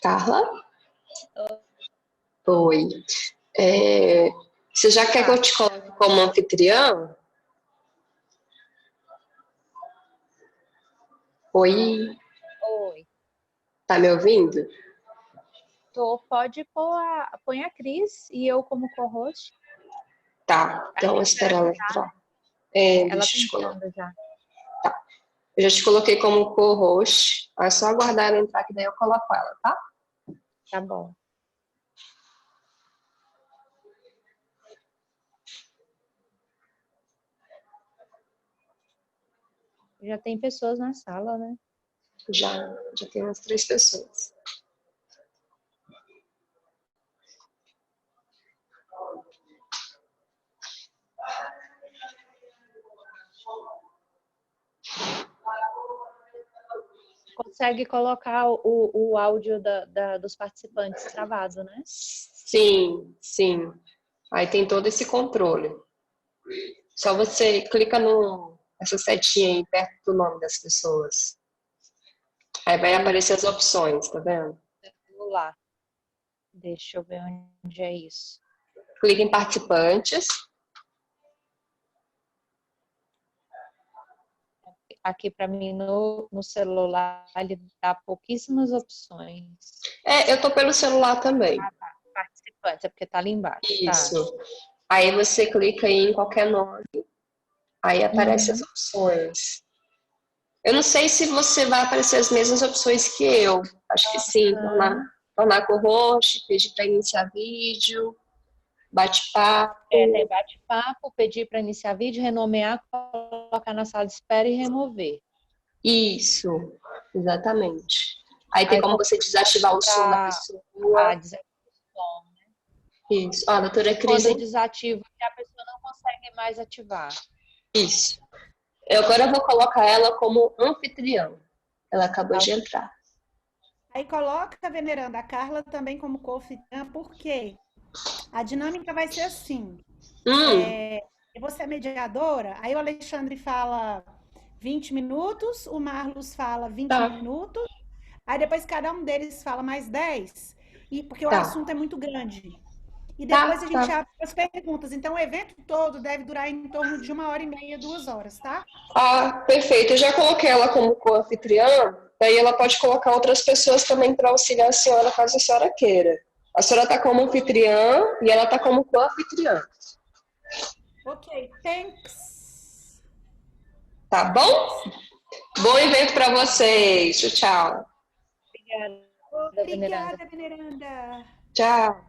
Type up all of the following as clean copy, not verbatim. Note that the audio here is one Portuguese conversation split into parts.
Carla? Oi. É, você já quer que eu te coloque como anfitriã? Oi, Oi. tá me ouvindo? Pode põe a Cris e eu como co-host. Tá, Aí então espera espera ela entrar. entrar. É, Ela deixa tá eu te colocar. entrando já. Eu já te coloquei como co-host. É só aguardar ela entrar que daí eu coloco ela, tá? Tá bom. Já tem pessoas na sala, né? Já tem umas 3 pessoas. Consegue colocar o áudio dos participantes travado, né? Sim, sim. Aí tem todo esse controle. Só você clica essa setinha aí perto do nome das pessoas. Aí vai aparecer as opções, tá vendo? Vamos lá. Deixa eu ver onde é isso. Clica em participantes. Aqui para mim no celular ele dá pouquíssimas opções. Eu tô pelo celular também. Ah, tá. Participantes, é porque tá ali embaixo, tá? Isso. Aí você clica aí em qualquer nome. Aí aparecem as Uhum. opções. Eu não sei se você vai aparecer as mesmas opções que eu. Acho que sim. Tornar co-host, pedir para iniciar vídeo, Tem bate-papo. bate-papo, pedir para iniciar vídeo, renomear, colocar na sala de espera e remover. Isso, exatamente. Aí tem Aí como como você desativar o som da para pessoa. desativar o som. Isso. Ó, a doutora Cris, Quando desativa, a pessoa não consegue mais ativar. isso. Eu agora vou colocar ela como anfitriã. Ela acabou Tá, de ok. entrar. Aí coloca, veneranda, a Carla também como co-anfitriã, porque a dinâmica vai ser assim. Hum, Você é mediadora, aí o Alexandre fala 20 minutos, o Marlos fala 20 tá, minutos, aí depois cada um deles fala mais 10, porque o tá, assunto é muito grande. E depois tá, a gente tá. abre as perguntas. Então, o evento todo deve durar em torno de 1h30, 2 horas, tá? Ah, perfeito. Eu já coloquei ela como co-anfitriã, daí ela pode colocar outras pessoas também para auxiliar a senhora caso a senhora queira. A senhora está como anfitriã e ela está como co-anfitriã. Ok, thanks. Tá bom? Bom evento para vocês. Tchau, tchau. Obrigada, veneranda. Obrigada, veneranda. Tchau.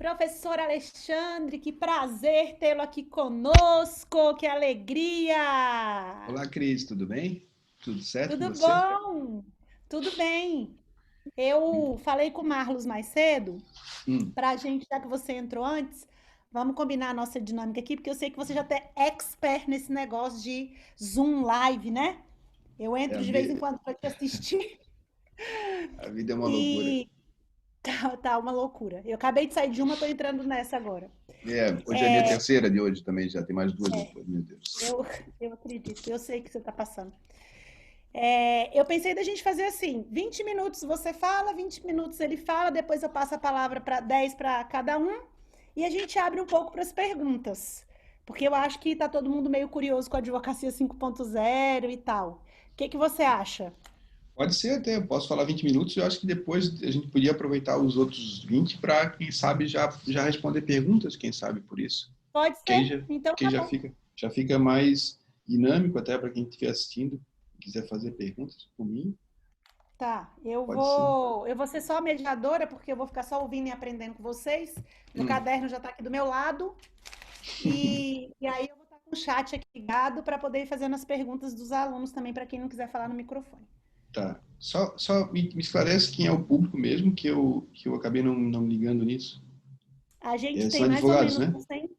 Professor Alexandre, que prazer tê-lo aqui conosco, que alegria! Olá, Cris, tudo bem? Tudo certo com Tudo você? bom? Tudo bem. Eu falei com o Marlos mais cedo, Hum, para a gente, já que você entrou antes, vamos combinar a nossa dinâmica aqui, porque eu sei que você já é expert nesse negócio de Zoom Live, né? Eu é, entro de vez em quando para te assistir a vida é uma loucura. e tá uma loucura. Eu acabei de sair de uma, tô entrando nessa agora. É, hoje é a minha terceira de hoje também, já tem mais duas depois, meu Deus. Eu, eu acredito, eu sei que você está passando. Eu pensei da gente fazer assim: 20 minutos você fala, 20 minutos ele fala, depois eu passo a palavra para 10 para cada um e a gente abre um pouco para as perguntas. Porque eu acho que está todo mundo meio curioso com a advocacia 5.0 e tal. O que que você acha? Pode ser até, eu posso falar 20 minutos, eu acho que depois a gente podia aproveitar os outros 20 para, quem sabe, já responder perguntas, quem sabe por isso. Pode Que aí ser? já, Então que tá bom. já fica mais dinâmico até para quem estiver assistindo e quiser fazer perguntas por mim, Tá, pode ser. eu vou ser só a mediadora, porque eu vou ficar só ouvindo e aprendendo com vocês. Meu Hum, caderno já está aqui do meu lado. E aí eu vou estar com o chat aqui ligado para poder ir fazendo as perguntas dos alunos também, para quem não quiser falar no microfone. tá. Só me esclarece quem é o público mesmo, que eu acabei não ligando nisso. A gente É, tem são mais ou advogados, menos né? uns 100,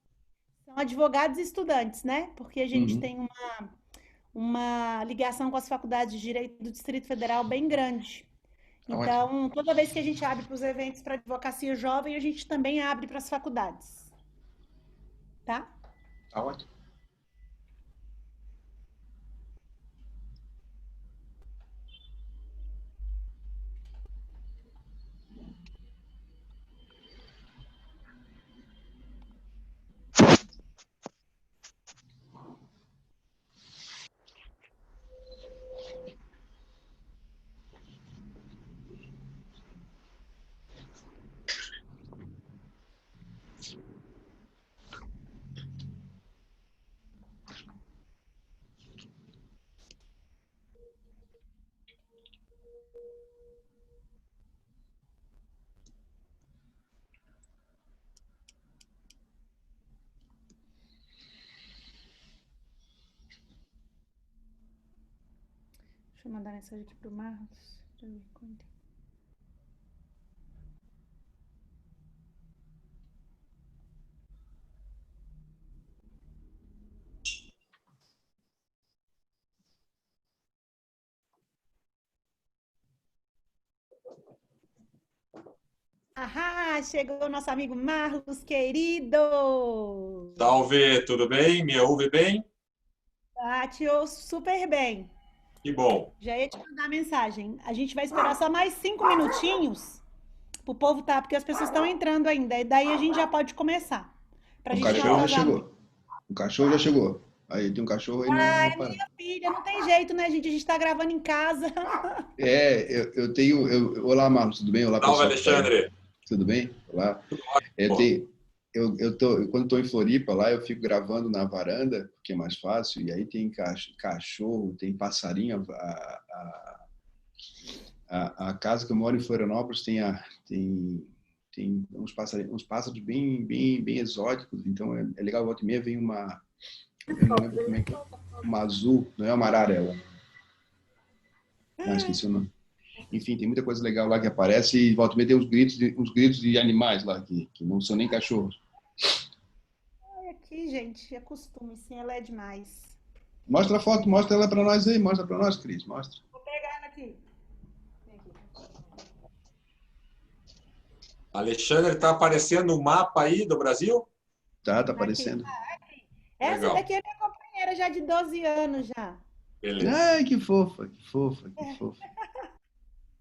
são advogados e estudantes, né? Porque a gente Uhum. tem uma ligação com as faculdades de Direito do Distrito Federal bem grande. Tá ótimo. Então, toda vez que a gente abre para os eventos para advocacia jovem, a gente também abre para as faculdades, tá? Tá ótimo. Deixa eu mandar mensagem aqui para o Marcos. Deixa eu ver quando. Ah, chegou o nosso amigo Marlos, querido! Salve, tudo bem? Me ouve bem? Ah, te ouço super bem. Que bom. Já ia te mandar mensagem. A gente vai esperar só mais 5 minutinhos pro povo tá, porque as pessoas estão entrando ainda. E daí a gente já pode começar. Pra O gente não cachorro já atrasar muito. chegou. O cachorro já chegou. Aí tem um cachorro aí Ah, na é parada. minha filha, não tem jeito, né, gente? A gente tá gravando em casa. É, eu tenho. Olá, Marcos, tudo bem? Olá, Salve, pessoal que está aí. Alexandre. Tudo bem? Olá. Eu Bom, tenho. Quando estou em Floripa lá, eu fico gravando na varanda, porque é mais fácil, e aí tem cachorro, tem passarinho. A casa que eu moro em Florianópolis tem uns pássaros bem exóticos, então é legal, volta e meia vem uma, eu não lembro como é que é, uma azul, não é uma arara ela, esqueci o nome. Enfim, tem muita coisa legal lá que aparece e volta e meia tem uns gritos de animais lá que não são nem cachorros. Ai, aqui, gente, é costume, sim, ela é demais. Mostra a foto, mostra ela para nós aí, mostra para nós, Cris, mostra. Vou pegar ela aqui. Vem aqui. Alexandre está aparecendo no mapa aí do Brasil? Tá Aqui. aparecendo. Essa Legal. daqui é minha companheira já de 12 anos já. Beleza. Ai, que fofa, que fofa, que fofa.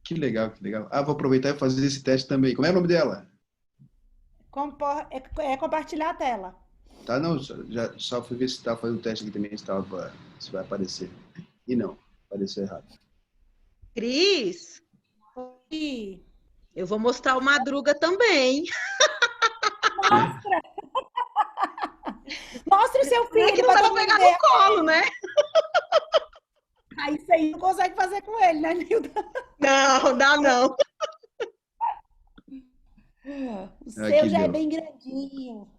Que legal, que legal. Ah, vou aproveitar e fazer esse teste também. Como é o nome dela? É compartilhar a tela. Tá, não, só fui ver se estava fazendo o teste aqui também, se vai aparecer. E não, apareceu errado. Cris, E eu vou mostrar o Madruga também. mostre o seu Pena que filho não para dá pra todo mundo pegar ver. no colo, né? Aí isso aí não consegue fazer com ele, né, Nilda? Não, dá não. O seu Aqui já é deu. bem grandinho.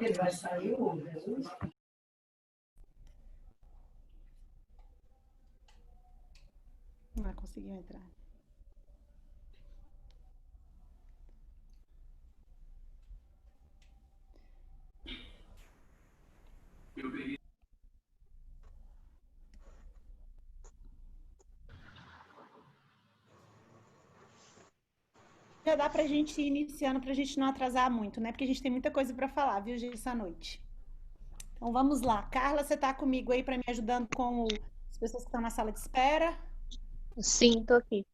Ele vai sair, o Jesus? Não conseguiu entrar. Já dá pra gente ir iniciando, pra gente não atrasar muito, né? Porque a gente tem muita coisa pra falar, viu, gente, essa noite. Então vamos lá. Carla, você tá comigo aí pra me ajudando com as pessoas que estão na sala de espera? Sim, tô aqui.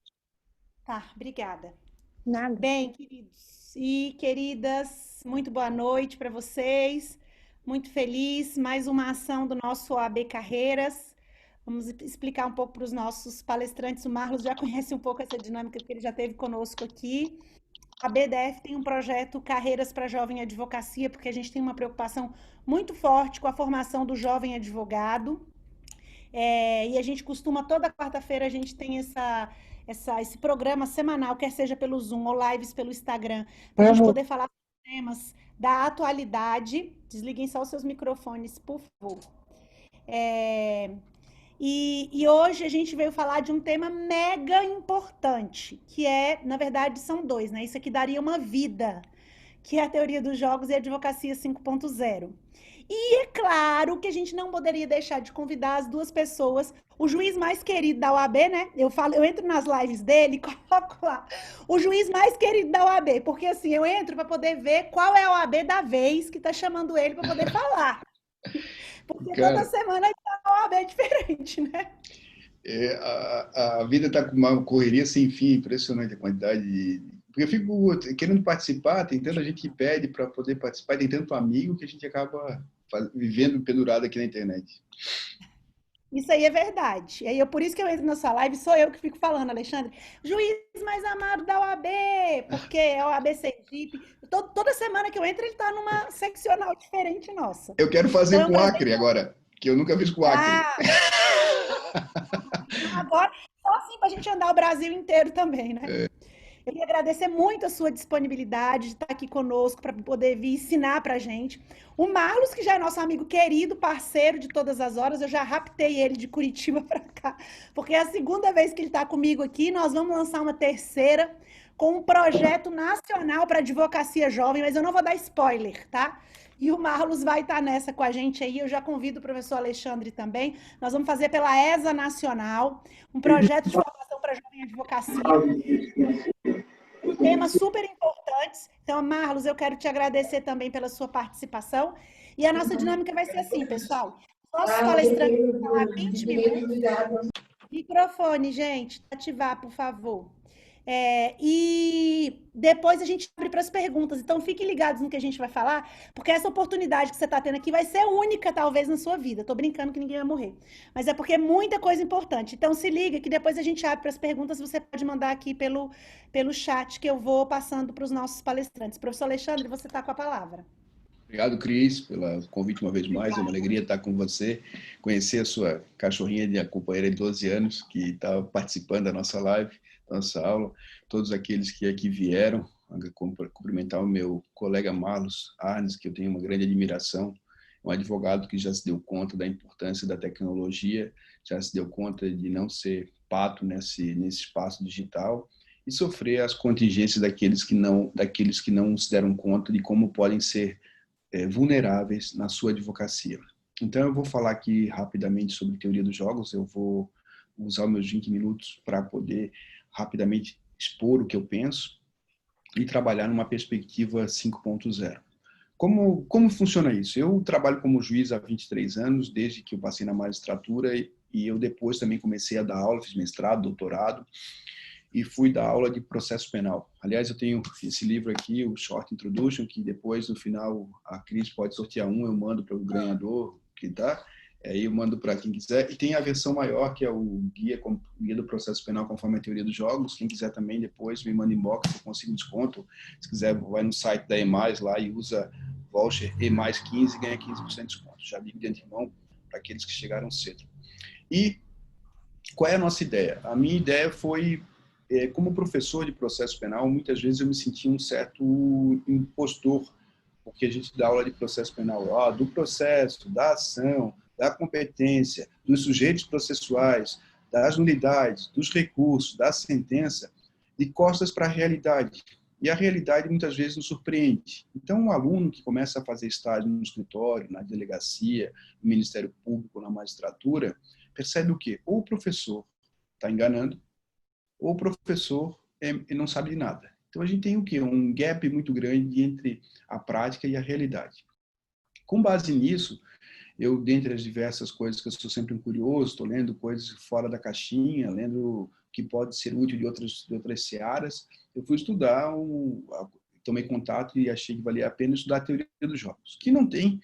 Tá, obrigada. Nada. Bem, queridos e queridas, muito boa noite para vocês. Muito feliz, mais uma ação do nosso OAB Carreiras. Vamos explicar um pouco para os nossos palestrantes. O Marlos já conhece um pouco essa dinâmica, porque ele já esteve conosco aqui. A BDF tem um projeto Carreiras para Jovem Advocacia, porque a gente tem uma preocupação muito forte com a formação do jovem advogado. E a gente costuma, toda quarta-feira, a gente tem esse programa semanal, quer seja pelo Zoom ou lives pelo Instagram, para a gente poder falar sobre temas da atualidade. Desliguem só os seus microfones, por favor. E hoje a gente veio falar de um tema mega importante, que na verdade, são dois, né? Isso aqui daria uma vida, que é a teoria dos jogos e a advocacia 5.0. E é claro que a gente não poderia deixar de convidar as duas pessoas, o juiz mais querido da OAB, né? Eu entro nas lives dele e coloco lá, o juiz mais querido da OAB, porque assim, eu entro para poder ver qual é a OAB da vez que está chamando ele para poder falar. Porque toda semana a OAB é diferente, né? A vida está com uma correria sem fim, impressionante a quantidade de... Porque eu fico querendo participar, tem tanta gente que pede para poder participar, tem tanto amigo que a gente acaba vivendo pendurado aqui na internet. Isso aí é verdade. E aí, por isso que eu entro na sua live, sou eu que fico falando, Alexandre, juiz mais amado da OAB, porque é a OAB Sergipe. Toda semana que eu entro, ele está numa seccional diferente nossa. Eu quero fazer então, com o Acre agora, que eu nunca fiz com o Acre. Agora, só assim para a gente andar o Brasil inteiro também, né? Eu queria agradecer muito a sua disponibilidade de estar aqui conosco para poder vir ensinar para a gente. O Marlos, que já é nosso amigo querido, parceiro de todas as horas, eu já raptei ele de Curitiba para cá, porque é a segunda vez que ele está comigo aqui. Nós vamos lançar uma terceira com um projeto nacional para advocacia jovem, mas eu não vou dar spoiler, tá? E o Marlos vai estar nessa com a gente aí. Eu já convido o professor Alexandre também. Nós vamos fazer pela ESA Nacional, um projeto de formação para jovem advocacia. Temas super importantes. Então, Marlos, eu quero te agradecer também pela sua participação. E a nossa dinâmica vai ser assim, pessoal. Nossos palestrantes vão falar 20 minutos. Microfone, gente, ativar, por favor. E depois a gente abre para as perguntas. Então, fiquem ligados no que a gente vai falar, porque essa oportunidade que você está tendo aqui vai ser única, talvez, na sua vida. Estou brincando que ninguém vai morrer. Mas é porque é muita coisa importante. Então, se liga que depois a gente abre para as perguntas. Você pode mandar aqui pelo chat, que eu vou passando para os nossos palestrantes. Professor Alexandre, você está com a palavra. Obrigado, Cris, pelo convite uma vez mais. É uma alegria estar com você, conhecer a sua cachorrinha de companheira de 12 anos, que está participando da nossa live, da nossa aula. Todos aqueles que aqui vieram, cumprimentar o meu colega Marlos Arnes, que eu tenho uma grande admiração, um advogado que já se deu conta da importância da tecnologia, já se deu conta de não ser pato nesse espaço digital e sofrer as contingências daqueles que não se deram conta de como podem ser vulneráveis na sua advocacia. Então, eu vou falar aqui rapidamente sobre teoria dos jogos. Eu vou usar os meus 20 minutos para poder rapidamente expor o que eu penso e trabalhar numa perspectiva 5.0. Como funciona isso? Eu trabalho como juiz há 23 anos, desde que eu passei na magistratura, e eu depois também comecei a dar aula, fiz mestrado, doutorado, e fui dar aula de processo penal. Aliás, eu tenho esse livro aqui, o Short Introduction, que depois, no final, a Cris pode sortear eu mando para o ganhador, que tá? Aí eu mando para quem quiser. E tem a versão maior, que é o guia do processo penal conforme a teoria dos jogos. Quem quiser também, depois me manda inbox, eu consigo desconto. Se quiser, vai no site da EMAIS lá e usa voucher EMAIS15 e ganha 15% de desconto. Já digo de antemão para aqueles que chegaram cedo. E qual é a nossa ideia? A minha ideia foi... como professor de processo penal, muitas vezes eu me sentia um certo impostor porque a gente dá aula de processo penal, do processo, da ação, da competência, dos sujeitos processuais, das nulidades, dos recursos, da sentença, de costas para a realidade. E a realidade muitas vezes nos surpreende. Então, um aluno que começa a fazer estágio no escritório, na delegacia, no Ministério Público, na magistratura, percebe o quê? Ou o professor está enganando, ou o professor não sabe de nada. Então, a gente tem o quê? Um gap muito grande entre a prática e a realidade. Com base nisso, eu, dentre as diversas coisas que eu sou sempre um curioso, estou lendo coisas fora da caixinha, lendo que pode ser útil de outras searas, eu fui estudar, tomei contato e achei que valia a pena estudar a teoria dos jogos, que não tem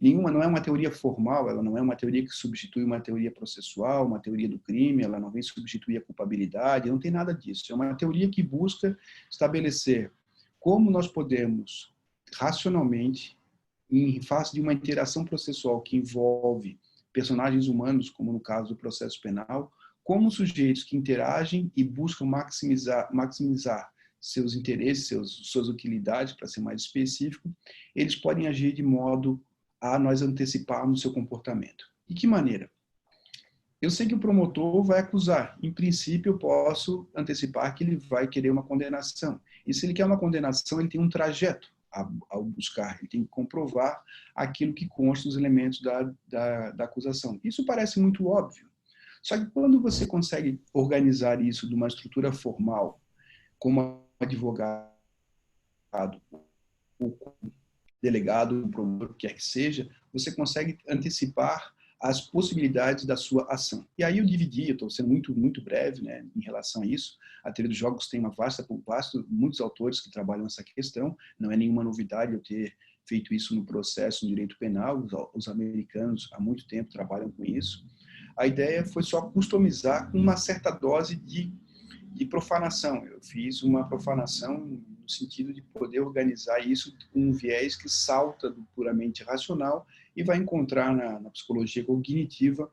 nenhuma, não é uma teoria formal, ela não é uma teoria que substitui uma teoria processual, uma teoria do crime, ela não vem substituir a culpabilidade, não tem nada disso. É uma teoria que busca estabelecer como nós podemos, racionalmente, em face de uma interação processual que envolve personagens humanos, como no caso do processo penal, como sujeitos que interagem e buscam maximizar seus interesses, suas utilidades, para ser mais específico, eles podem agir de modo a nós anteciparmos seu comportamento. De que maneira? Eu sei que o promotor vai acusar. Em princípio, eu posso antecipar que ele vai querer uma condenação. E se ele quer uma condenação, ele tem um trajeto ao buscar. Ele tem que comprovar aquilo que consta dos elementos da acusação. Isso parece muito óbvio. Só que quando você consegue organizar isso de uma estrutura formal, como advogado, ou delegado, o promotor, quer que seja, você consegue antecipar as possibilidades da sua ação. E aí eu dividi, eu estou sendo muito breve, né, em relação a isso. A teoria dos jogos tem muitos autores que trabalham nessa questão, não é nenhuma novidade eu ter feito isso no processo no direito penal, os americanos há muito tempo trabalham com isso. A ideia foi só customizar com uma certa dose de profanação. Eu fiz uma profanação no sentido de poder organizar isso com um viés que salta do puramente racional e vai encontrar na psicologia cognitiva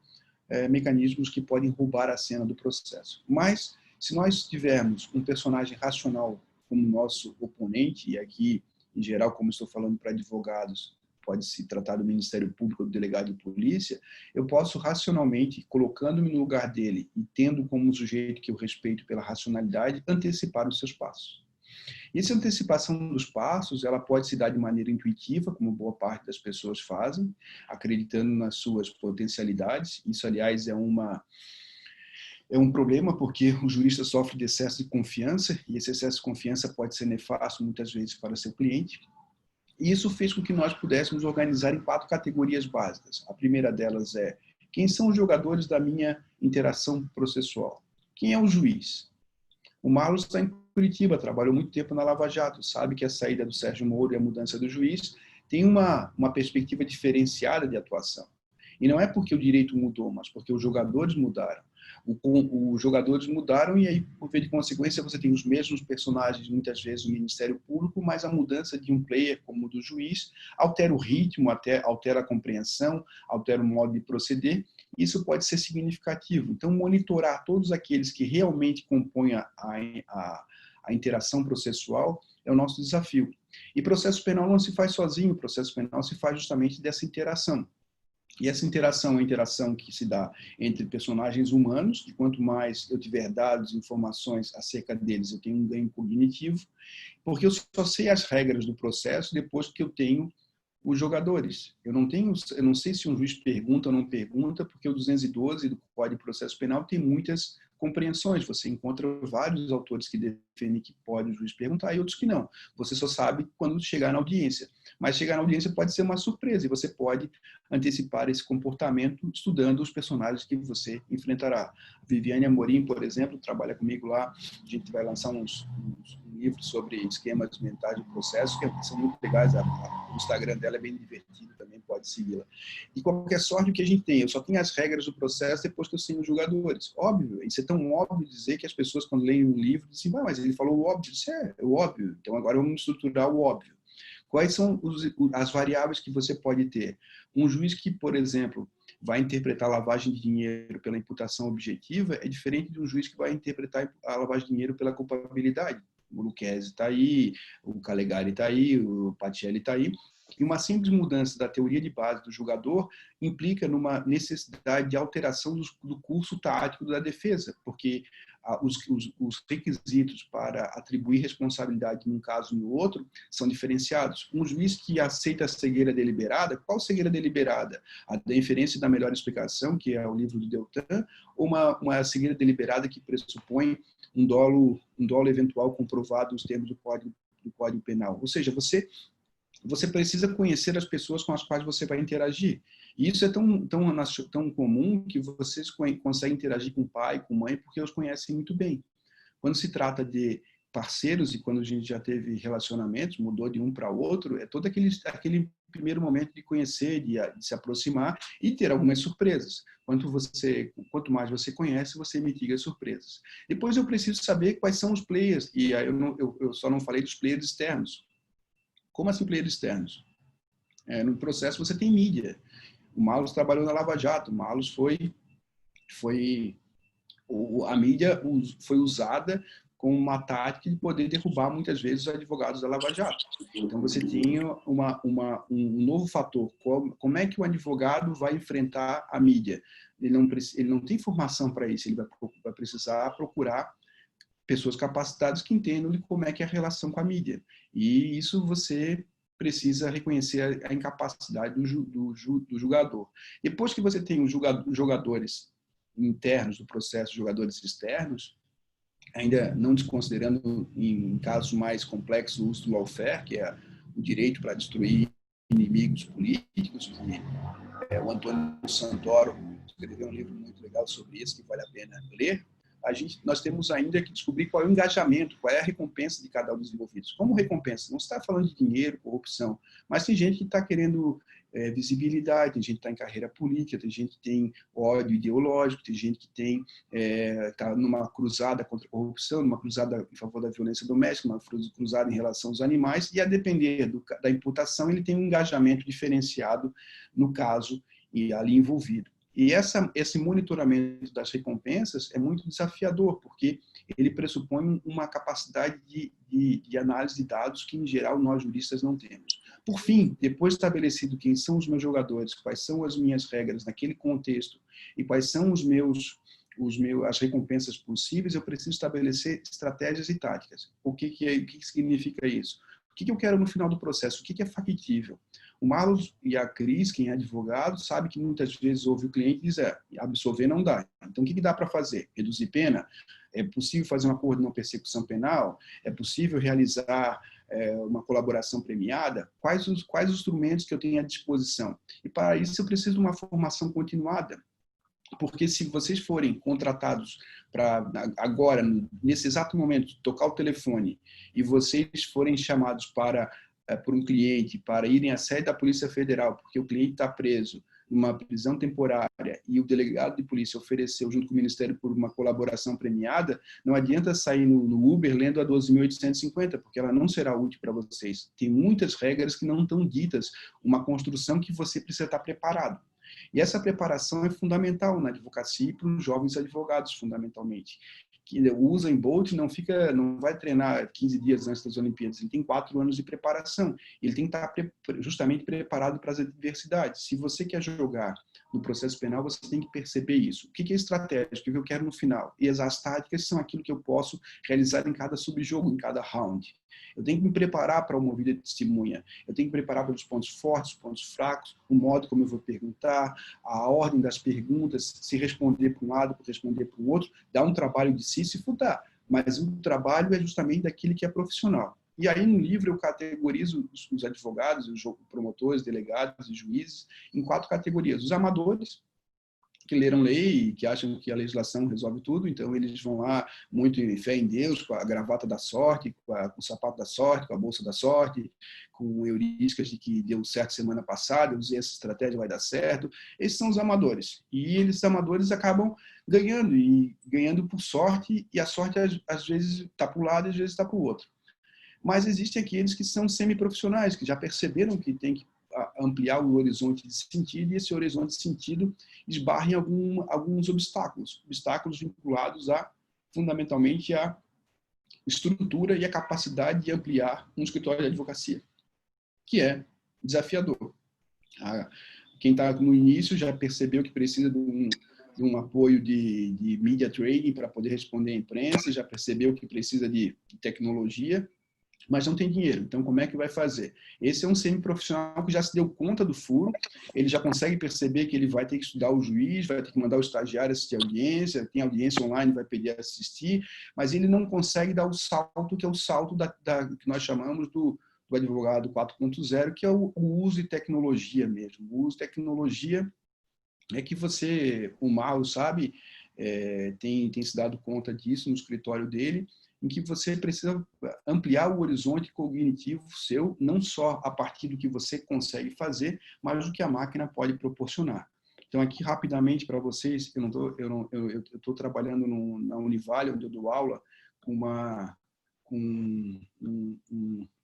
mecanismos que podem roubar a cena do processo. Mas, se nós tivermos um personagem racional como nosso oponente, e aqui, em geral, como estou falando para advogados, pode se tratar do Ministério Público ou do delegado de polícia, eu posso racionalmente, colocando-me no lugar dele e tendo como um sujeito que eu respeito pela racionalidade, antecipar os seus passos. E essa antecipação dos passos, ela pode se dar de maneira intuitiva, como boa parte das pessoas fazem, acreditando nas suas potencialidades. Isso, aliás, é um problema, porque o jurista sofre de excesso de confiança, e esse excesso de confiança pode ser nefasto, muitas vezes, para seu cliente. E isso fez com que nós pudéssemos organizar em 4 categorias básicas. A primeira delas é: quem são os jogadores da minha interação processual? Quem é o juiz? O Marlos está em Curitiba, trabalhou muito tempo na Lava Jato, sabe que a saída do Sérgio Moro e a mudança do juiz tem uma perspectiva diferenciada de atuação. E não é porque o direito mudou, mas porque os jogadores mudaram. Os jogadores mudaram e aí, por via de consequência, você tem os mesmos personagens, muitas vezes, no Ministério Público, mas a mudança de um player como o do juiz altera o ritmo, altera a compreensão, altera o modo de proceder. Isso pode ser significativo. Então, monitorar todos aqueles que realmente compõem a interação processual é o nosso desafio. E processo penal não se faz sozinho, o processo penal se faz justamente dessa interação. E essa interação é uma interação que se dá entre personagens humanos, e quanto mais eu tiver dados, informações acerca deles, eu tenho um ganho cognitivo, porque eu só sei as regras do processo depois que eu tenho os jogadores. Eu não sei se um juiz pergunta ou não pergunta, porque o 212 do Código de Processo Penal tem muitas compreensões. Você encontra vários autores que defendem que pode o juiz perguntar e outros que não. Você só sabe quando chegar na audiência. Mas chegar na audiência pode ser uma surpresa e você pode antecipar esse comportamento estudando os personagens que você enfrentará. Viviane Amorim, por exemplo, trabalha comigo lá. A gente vai lançar uns livros sobre esquemas mentais de processo, que são muito legais. O Instagram dela é bem divertido também, pode segui-la. E qualquer sorte o que a gente tem, eu só tenho as regras do processo depois que eu sei os jogadores. Óbvio, isso é tão óbvio dizer que as pessoas, quando leem um livro, dizem, mas ele falou o óbvio. Isso é o óbvio, então agora vamos estruturar o óbvio. Quais são as variáveis que você pode ter? Um juiz que, por exemplo, vai interpretar a lavagem de dinheiro pela imputação objetiva é diferente de um juiz que vai interpretar a lavagem de dinheiro pela culpabilidade. O Lucchesi está aí, o Calegari está aí, o Pacelli está aí. E uma simples mudança da teoria de base do julgador implica numa necessidade de alteração do curso tático da defesa, porque os requisitos para atribuir responsabilidade num caso e no outro são diferenciados. Um juiz que aceita a cegueira deliberada, qual cegueira deliberada? A da inferência da melhor explicação, que é o livro do Deltan, ou uma cegueira deliberada que pressupõe um dolo eventual comprovado nos termos do Código Penal? Ou seja, você precisa conhecer as pessoas com as quais você vai interagir. E isso é tão comum que vocês conseguem interagir com pai, com mãe, porque os conhecem muito bem. Quando se trata de parceiros e quando a gente já teve relacionamentos, mudou de um para o outro, é todo aquele primeiro momento de conhecer, de se aproximar e ter algumas surpresas. Quanto mais você conhece, você mitiga as surpresas. Depois eu preciso saber quais são os players, e eu só não falei dos players externos. Como assim players externos? No processo você tem mídia. O Malus trabalhou na Lava Jato. O Malus a mídia foi usada como uma tática de poder derrubar muitas vezes os advogados da Lava Jato. Então você tinha um novo fator. Como é que o advogado vai enfrentar a mídia? Ele não tem formação para isso. Ele vai precisar procurar pessoas capacitadas que entendam de como é que é a relação com a mídia. E isso você precisa reconhecer a incapacidade do julgador. Depois que você tem os jogadores internos do processo, jogadores externos, ainda não desconsiderando em casos mais complexos o uso do lawfare, que é o direito para destruir inimigos políticos, que o Antônio Santoro escreveu um livro muito legal sobre isso, que vale a pena ler. Nós temos ainda que descobrir qual é o engajamento, qual é a recompensa de cada um dos envolvidos. Como recompensa? Não se está falando de dinheiro, corrupção, mas tem gente que está querendo visibilidade, tem gente que está em carreira política, tem gente que tem ódio ideológico, tem gente que está numa cruzada contra a corrupção, numa cruzada em favor da violência doméstica, uma cruzada em relação aos animais, e a depender da imputação, ele tem um engajamento diferenciado no caso e ali envolvido. E esse monitoramento das recompensas é muito desafiador, porque ele pressupõe uma capacidade de análise de dados que, em geral, nós juristas não temos. Por fim, depois estabelecido quem são os meus jogadores, quais são as minhas regras naquele contexto e quais são as recompensas possíveis, eu preciso estabelecer estratégias e táticas. O que significa isso? O que eu quero no final do processo? O que é factível? O Marlos e a Cris, quem é advogado, sabe que muitas vezes ouve o cliente e diz, absolver não dá. Então, o que dá para fazer? Reduzir pena? É possível fazer um acordo de não persecução penal? É possível realizar uma colaboração premiada? Quais os instrumentos que eu tenho à disposição? E, para isso, eu preciso de uma formação continuada. Porque se vocês forem contratados para agora, nesse exato momento, tocar o telefone e vocês forem chamados por um cliente para irem à sede da Polícia Federal, porque o cliente está preso numa prisão temporária e o delegado de polícia ofereceu junto com o Ministério por uma colaboração premiada, não adianta sair no Uber lendo a 12.850, porque ela não será útil para vocês. Tem muitas regras que não estão ditas, uma construção que você precisa estar preparado. E essa preparação é fundamental na advocacia e para os jovens advogados, fundamentalmente. Que o Usain Bolt não vai treinar 15 dias antes das Olimpíadas, ele tem 4 anos de preparação. Ele tem que estar justamente preparado para as adversidades. Se você quer jogar no processo penal, você tem que perceber isso. O que é estratégia? O que eu quero no final? E as táticas são aquilo que eu posso realizar em cada subjogo, em cada round. Eu tenho que me preparar para uma ouvida de testemunha. Eu tenho que me preparar para os pontos fortes, os pontos fracos, o modo como eu vou perguntar, a ordem das perguntas, se responder para um lado, para responder para o outro, dá um trabalho de si, se fudar. Mas o trabalho é justamente daquele que é profissional. E aí, no livro, eu categorizo os advogados, os promotores, delegados e juízes em 4 categorias. Os amadores, que leram lei e que acham que a legislação resolve tudo, então eles vão lá muito em fé em Deus, com a gravata da sorte, com o sapato da sorte, com a bolsa da sorte, com heurísticas de que deu certo semana passada, eu usei essa estratégia, vai dar certo. Esses são os amadores. E eles amadores acabam ganhando por sorte, e a sorte às vezes está para um lado e às vezes está para o outro. Mas existem aqueles que são semiprofissionais, que já perceberam que tem que ampliar o horizonte de sentido, e esse horizonte de sentido esbarra em alguns obstáculos vinculados fundamentalmente à estrutura e à capacidade de ampliar um escritório de advocacia, que é desafiador. Quem está no início já percebeu que precisa de um apoio de media training para poder responder à imprensa, já percebeu que precisa de tecnologia, mas não tem dinheiro. Então, como é que vai fazer? Esse é um semiprofissional que já se deu conta do furo, ele já consegue perceber que ele vai ter que estudar o juiz, vai ter que mandar o estagiário assistir a audiência, tem audiência online, vai pedir assistir, mas ele não consegue dar o salto, que é o salto que nós chamamos do advogado 4.0, que é o uso de tecnologia mesmo. O uso de tecnologia é que o Marlon sabe, tem se dado conta disso no escritório dele, em que você precisa ampliar o horizonte cognitivo seu, não só a partir do que você consegue fazer, mas do que a máquina pode proporcionar. Então, aqui, rapidamente, para vocês, eu estou trabalhando na Univale, onde eu dou aula, com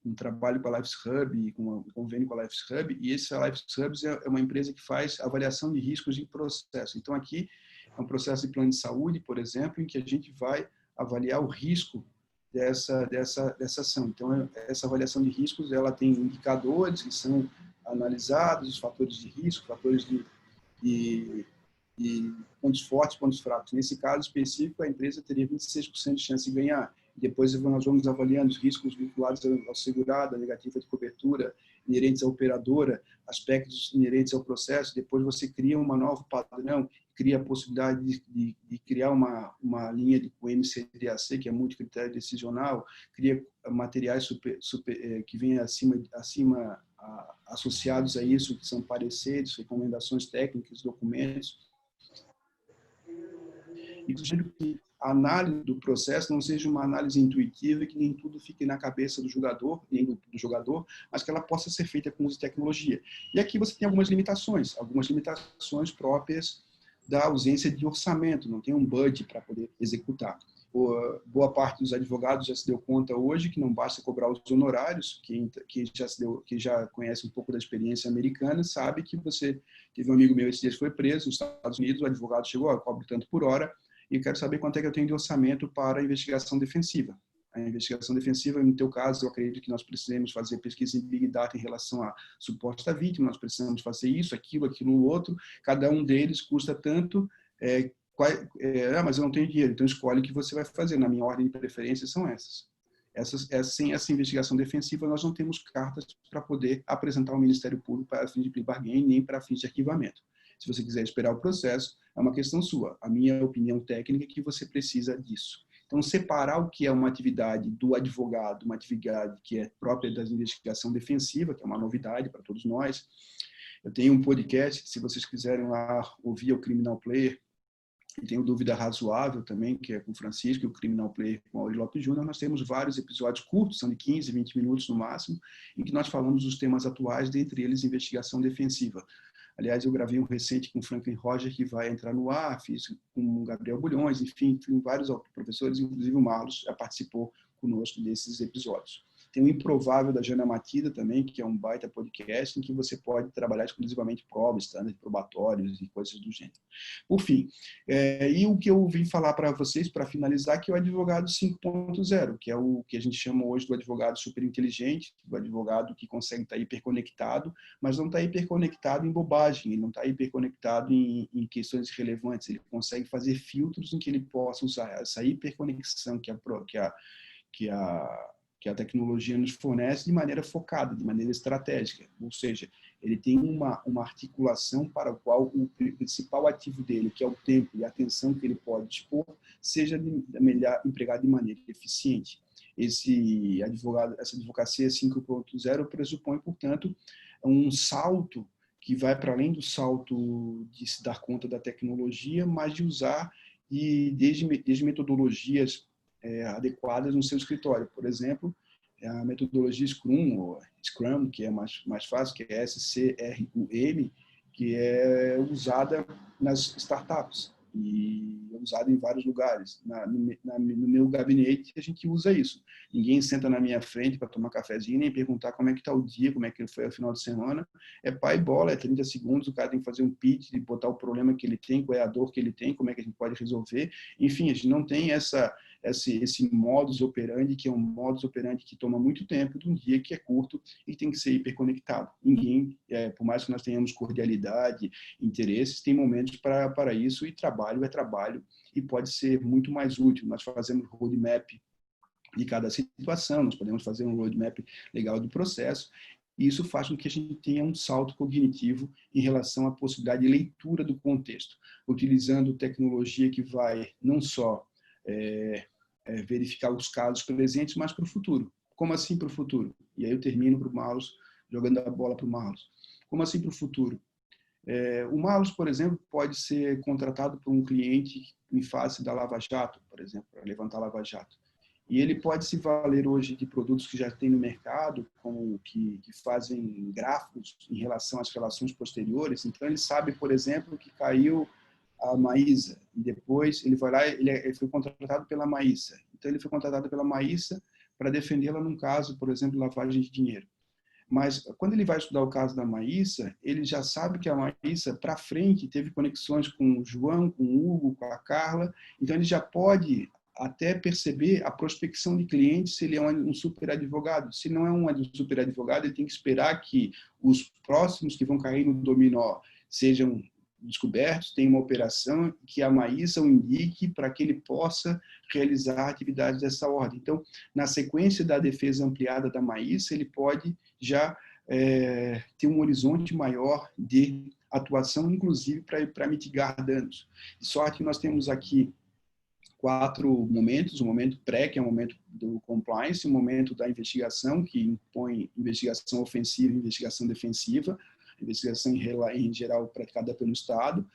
um trabalho com a Lives Hub, com um convênio com a Lives Hub, e essa Lives Hub é uma empresa que faz avaliação de riscos em processo. Então, aqui é um processo de plano de saúde, por exemplo, em que a gente vai avaliar o risco dessa ação. Então, essa avaliação de riscos, ela tem indicadores que são analisados, os fatores de risco, fatores de pontos fortes, pontos fracos. Nesse caso específico, a empresa teria 26% de chance de ganhar. Depois nós vamos avaliando os riscos vinculados ao segurado, a negativa de cobertura, inerentes à operadora, aspectos inerentes ao processo. Depois você cria um novo padrão, cria a possibilidade de criar uma linha com MCDAC, que é multicritério decisional, cria materiais que vêm acima associados a isso, que são pareceres, recomendações técnicas, documentos. E sugiro que a análise do processo não seja uma análise intuitiva, que nem tudo fique na cabeça do jogador, mas que ela possa ser feita com uso de tecnologia. E aqui você tem algumas limitações próprias da ausência de orçamento, não tem um budget para poder executar. Boa parte dos advogados já se deu conta hoje que não basta cobrar os honorários, que já conhece um pouco da experiência americana, sabe que você teve um amigo meu esse dia que foi preso nos Estados Unidos, o advogado chegou, cobre tanto por hora, e eu quero saber quanto é que eu tenho de orçamento para a investigação defensiva. A investigação defensiva, no teu caso, eu acredito que nós precisamos fazer pesquisa em Big Data em relação à suposta vítima, nós precisamos fazer isso, aquilo, outro, cada um deles custa tanto, mas eu não tenho dinheiro, então escolhe o que você vai fazer. Na minha ordem de preferência são essas. Sem essa investigação defensiva, nós não temos cartas para poder apresentar ao Ministério Público para fins de plea bargain, nem para fins de arquivamento. Se você quiser esperar o processo, é uma questão sua. A minha opinião técnica é que você precisa disso. Então, separar o que é uma atividade do advogado, uma atividade que é própria da investigação defensiva, que é uma novidade para todos nós. Eu tenho um podcast, se vocês quiserem lá ouvir o Criminal Player, e tenho Dúvida Razoável também, que é com o Francisco, e o Criminal Player com o Auri Lopes Júnior. Nós temos vários episódios curtos, são de 15, 20 minutos no máximo, em que nós falamos dos temas atuais, dentre eles investigação defensiva. Aliás, eu gravei um recente com o Franklin Roger, que vai entrar no ar, fiz com o Gabriel Bulhões, enfim, vários professores, inclusive o Marlos já participou conosco desses episódios. Tem o Improvável da Jana Matida também, que é um baita podcast em que você pode trabalhar exclusivamente provas, estándares probatórios e coisas do gênero. Por fim, e o que eu vim falar para vocês, para finalizar, que é o advogado 5.0, que é o que a gente chama hoje do advogado superinteligente, do advogado que consegue estar hiperconectado, mas não está hiperconectado em bobagem, ele não está hiperconectado em questões relevantes, ele consegue fazer filtros em que ele possa usar essa hiperconexão que a tecnologia nos fornece de maneira focada, de maneira estratégica. Ou seja, ele tem uma articulação para a qual o principal ativo dele, que é o tempo e a atenção que ele pode dispor, seja empregado de maneira eficiente. Essa advocacia 5.0 pressupõe, portanto, um salto que vai para além do salto de se dar conta da tecnologia, mas de usar desde metodologias adequadas no seu escritório. Por exemplo, a metodologia Scrum, que é mais fácil, que é SCRUM, que é usada nas startups e é usada em vários lugares. No meu gabinete, a gente usa isso. Ninguém senta na minha frente para tomar cafezinho, nem perguntar como é que está o dia, como é que foi o final de semana. É pá e bola, é 30 segundos, o cara tem que fazer um pitch, de botar o problema que ele tem, qual é a dor que ele tem, como é que a gente pode resolver. Enfim, a gente não tem essa esse modus operandi, que é um modus operandi que toma muito tempo de um dia que é curto e tem que ser hiperconectado. Ninguém, por mais que nós tenhamos cordialidade, interesses, tem momentos para isso, e trabalho é trabalho e pode ser muito mais útil. Nós fazemos roadmap de cada situação, nós podemos fazer um roadmap legal do processo, e isso faz com que a gente tenha um salto cognitivo em relação à possibilidade de leitura do contexto, utilizando tecnologia que vai não só verificar os casos presentes, mas para o futuro. Como assim para o futuro? E aí eu termino para o Marlos, jogando a bola para o Marlos. Como assim para o futuro? O Marlos, por exemplo, pode ser contratado por um cliente em face da Lava Jato, por exemplo, para levantar a Lava Jato. E ele pode se valer hoje de produtos que já tem no mercado, como que fazem gráficos em relação às relações posteriores. Então, ele sabe, por exemplo, que caiu a Maísa, e depois ele vai lá, ele foi contratado pela Maísa. Então, ele foi contratado pela Maísa para defendê-la num caso, por exemplo, de lavagem de dinheiro. Mas, quando ele vai estudar o caso da Maísa, ele já sabe que a Maísa, para frente, teve conexões com o João, com o Hugo, com a Carla. Então, ele já pode até perceber a prospecção de clientes, se ele é um super advogado. Se não é um super advogado, ele tem que esperar que os próximos que vão cair no dominó sejam descobertos, tem uma operação que a Maísa o indique para que ele possa realizar atividades dessa ordem. Então, na sequência da defesa ampliada da Maísa, ele pode já ter um horizonte maior de atuação, inclusive para mitigar danos. De sorte que nós temos aqui 4 momentos: o momento pré, que é o momento do compliance, o momento da investigação, que impõe investigação ofensiva e investigação defensiva, investigação em geral praticada pelo Estado,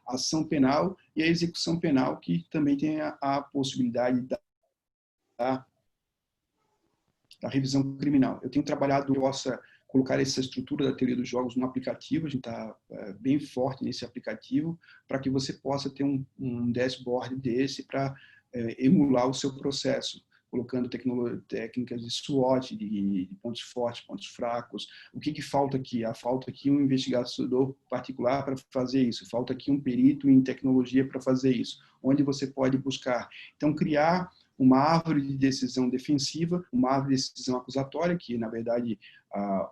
a ação penal e a execução penal, que também tem a possibilidade da revisão criminal. Eu tenho trabalhado, possa colocar essa estrutura da teoria dos jogos no aplicativo, a gente está bem forte nesse aplicativo, para que você possa ter um dashboard desse para emular o seu processo, colocando técnicas de SWOT, de pontos fortes, pontos fracos. O que falta aqui? Falta aqui um investigador particular para fazer isso, falta aqui um perito em tecnologia para fazer isso. Onde você pode buscar? Então, criar uma árvore de decisão defensiva, uma árvore de decisão acusatória, que, na verdade,